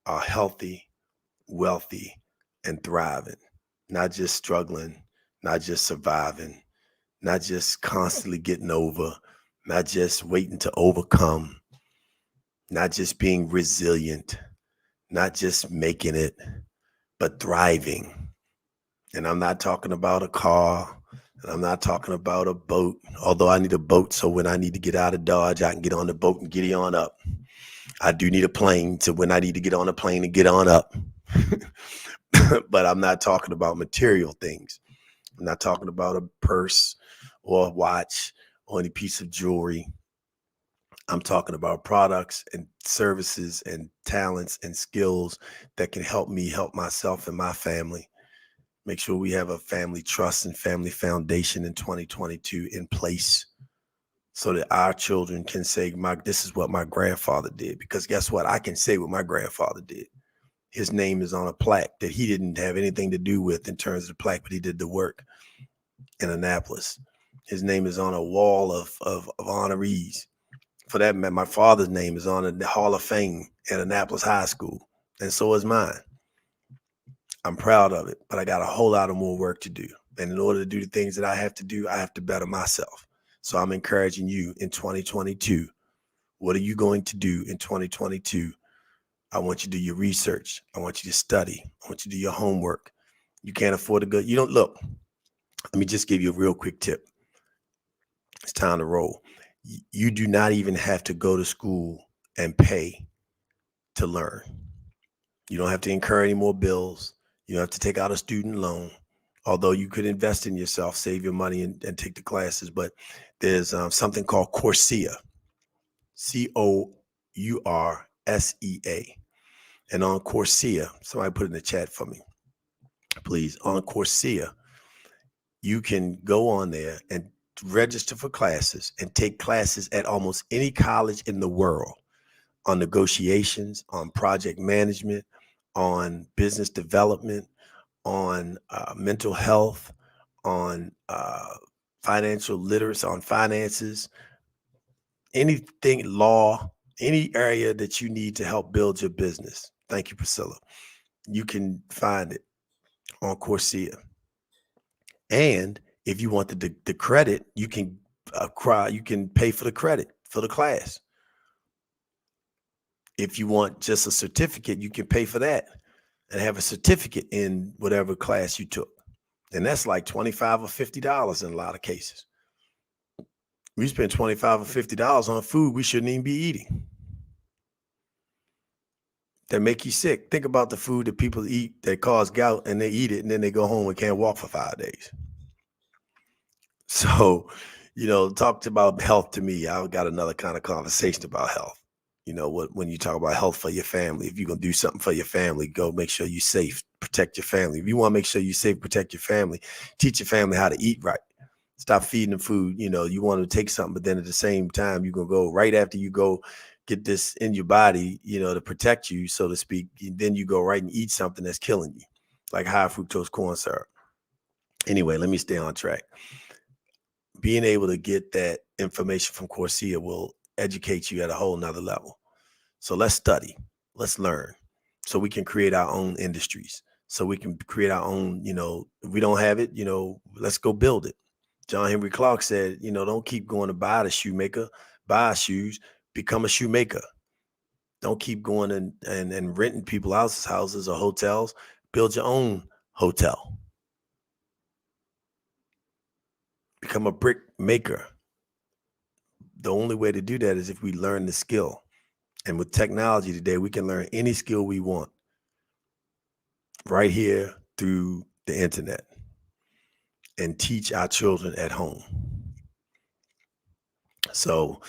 are healthy, wealthy, and thriving, not just struggling, not just surviving, not just constantly getting over, not just waiting to overcome, not just being resilient, not just making it, but thriving. And I'm not talking about a car, and I'm not talking about a boat, although I need a boat so when I need to get out of Dodge, I can get on the boat and get on up. I do need a plane to when I need to get on a plane and get on up. But I'm not talking about material things. I'm not talking about a purse or a watch or any piece of jewelry. I'm talking about products and services and talents and skills that can help me help myself and my family. Make sure we have a family trust and family foundation in 2022 in place so that our children can say, this is what my grandfather did. Because guess what? I can say what my grandfather did. His name is on a plaque that he didn't have anything to do with in terms of the plaque, but he did the work in Annapolis. His name is on a wall of honorees. For that matter, my father's name is on the Hall of Fame at Annapolis High School, and so is mine. I'm proud of it, but I got a whole lot of more work to do. And in order to do the things that I have to do, I have to better myself. So I'm encouraging you in 2022. What are you going to do in 2022? I want you to do your research. I want you to study. I want you to do your homework. You can't afford to go. You don't look. Let me just give you a real quick tip. It's time to roll. You do not even have to go to school and pay to learn. You don't have to incur any more bills. You don't have to take out a student loan, although you could invest in yourself, save your money and take the classes. But there's something called Coursera, Coursea. And on Coursera, somebody put it in the chat for me, please. On Coursera, you can go on there and register for classes and take classes at almost any college in the world on negotiations, on project management, on business development, on mental health, on financial literacy, on finances, anything, law, any area that you need to help build your business. Thank you, Priscilla. You can find it on Coursera. And if you want the credit, you can pay for the credit for the class. If you want just a certificate, you can pay for that and have a certificate in whatever class you took. And that's like $25 or $50 in a lot of cases. We spend $25 or $50 on food we shouldn't even be eating. That make you sick. Think about the food that people eat that cause gout, and they eat it and then they go home and can't walk for 5 days. So, talk about health to me. I've got another kind of conversation about health. When you talk about health for your family, if you're going to do something for your family, go make sure you're safe, protect your family. If you want to make sure you're safe, protect your family, teach your family how to eat right. Stop feeding them food. You want to take something, but then at the same time, you're going to go right after you go get this in your body, to protect you, so to speak. Then you go right and eat something that's killing you, like high fructose corn syrup. Anyway, let me stay on track. Being able to get that information from Coursera will educate you at a whole nother level. So let's study, let's learn, so we can create our own industries, so we can create our own, if we don't have it, let's go build it. John Henry Clark said, don't keep going to buy the shoemaker, buy shoes, become a shoemaker. Don't keep going and renting people else's houses or hotels, build your own hotel. Become a brick maker. The only way to do that is if we learn the skill. And with technology today, we can learn any skill we want right here through the internet and teach our children at home. So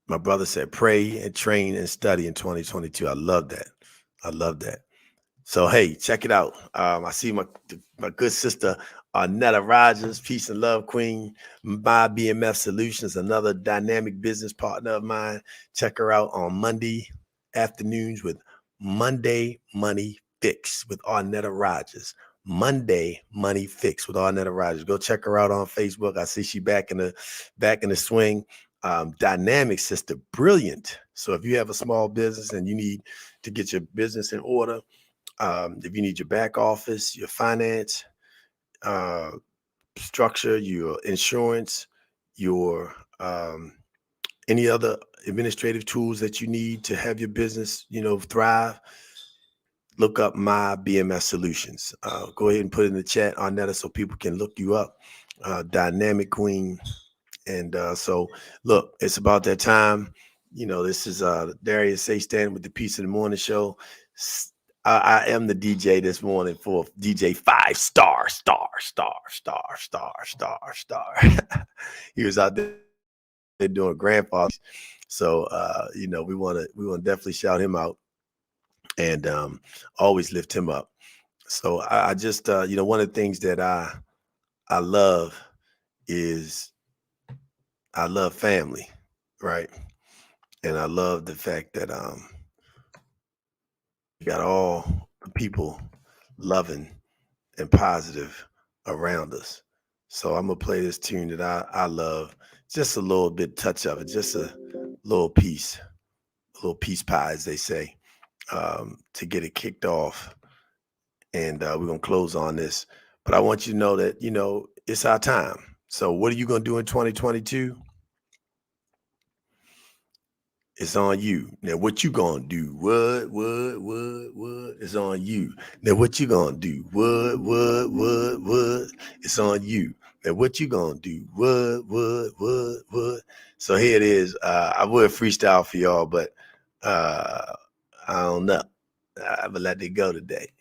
my brother said, pray and train and study in 2022. I love that. I love that. So, hey, check it out. I see my good sister, Arnetta Rogers, peace and love queen, My BMF Solutions, another dynamic business partner of mine. Check her out on Monday afternoons with Monday Money Fix with Arnetta Rogers. Monday Money Fix with Arnetta Rogers. Go check her out on Facebook. I see she back in the swing. Dynamic sister, brilliant. So if you have a small business and you need to get your business in order, if you need your back office, your finance structure, your insurance, your any other administrative tools that you need to have your business, thrive, look up My BMS Solutions. Go ahead and put it in the chat, Arnetta, so people can look you up. Dynamic queen. And so, look, it's about that time. This is Darius A. Stanton with the Peace in the Morning Show. I am the DJ this morning for DJ 5 star. He was out there doing grandfathers. So we want to definitely shout him out and always lift him up. So I just one of the things that I love is I love family, right? And I love the fact that we got all the people loving and positive around us. So I'm gonna play this tune that I love, just a little bit touch of it, just a little piece pie, as they say, to get it kicked off. And we're gonna close on this. But I want you to know that it's our time. So what are you gonna do in 2022? It's on you. Now, what you gonna do? What? It's on you. Now, what you gonna do? What? It's on you. Now, what you gonna do? What? So here it is. I would freestyle for y'all, but I don't know. I'm gonna let it go today.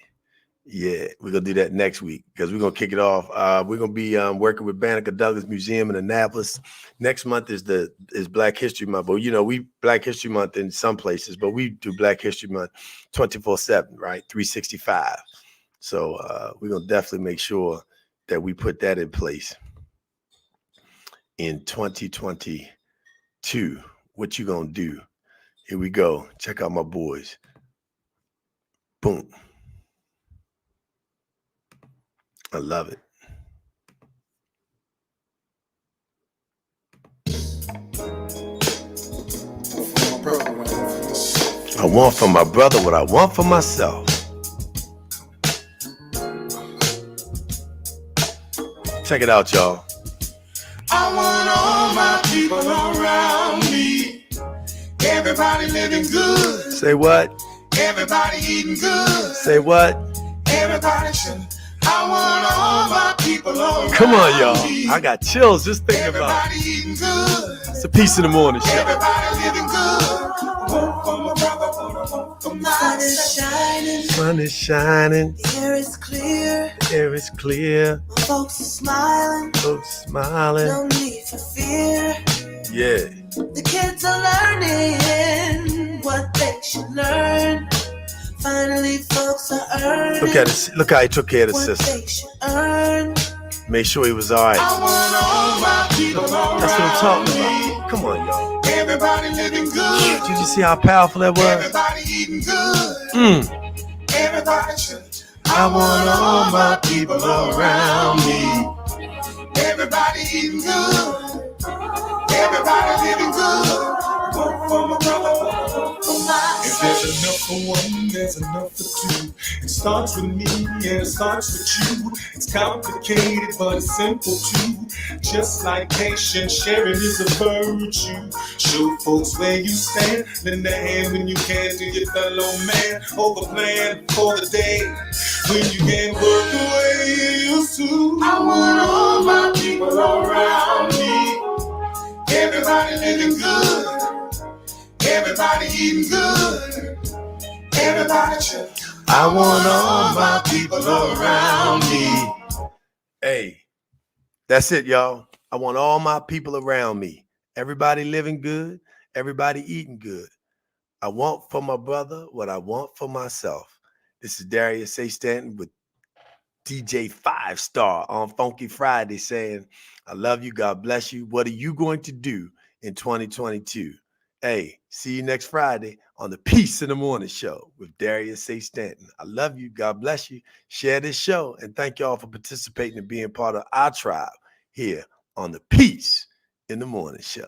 Yeah, we're gonna do that next week because we're gonna kick it off. We're gonna be working with Banneker Douglas Museum in Annapolis. Next month is Black History Month, but we Black History Month in some places, but we do Black History Month 24/7, right? 365. So we're gonna definitely make sure that we put that in place in 2022. What you gonna do? Here we go. Check out my boys. Boom. I love it. I want from my brother what I want for myself. Check it out, y'all. I want all my people around me. Everybody living good. Say what? Everybody eating good. Say what? Everybody should. I want all my people around me. Come on, y'all. I got chills just thinking about it. Everybody eating good. It's a Peace in the Morning Show. Everybody living good. Sun is shining. Sun is shining. The air is clear. The air is clear. Folks are smiling. Folks smiling. No need for fear. Yeah. The kids are learning what they should learn. Finally, folks are earning. Look at it. Look how he took care of the what sister. they should earn. Make sure he was all right. I want all my people around. That's what I'm talking about. Come on, y'all. Everybody living good. Did you see how powerful that was? Everybody eating good. Everybody should. I want all my people around me. Everybody eating good. Everybody living good. Vote for my brother. If there's enough for one, there's enough for two. It starts with me and it starts with you. It's complicated, but it's simple too. Just like patience, sharing is a virtue. Show folks where you stand. Lend a hand when you can to your fellow man. Over plan for the day when you can't work the way you used to. I want all my people around me. Everybody living good. Everybody eating good. Everybody chill. I want all my people around me. Hey, that's it, y'all. I want all my people around me. Everybody living good. Everybody eating good. I want for my brother what I want for myself. This is Darius A. Stanton with DJ 5 Star on Funky Friday saying, I love you. God bless you. What are you going to do in 2022? Hey, see you next Friday on the Peace in the Morning Show with Darius A. Stanton. I love you. God bless you. Share this show. And thank y'all for participating and being part of our tribe here on the Peace in the Morning Show.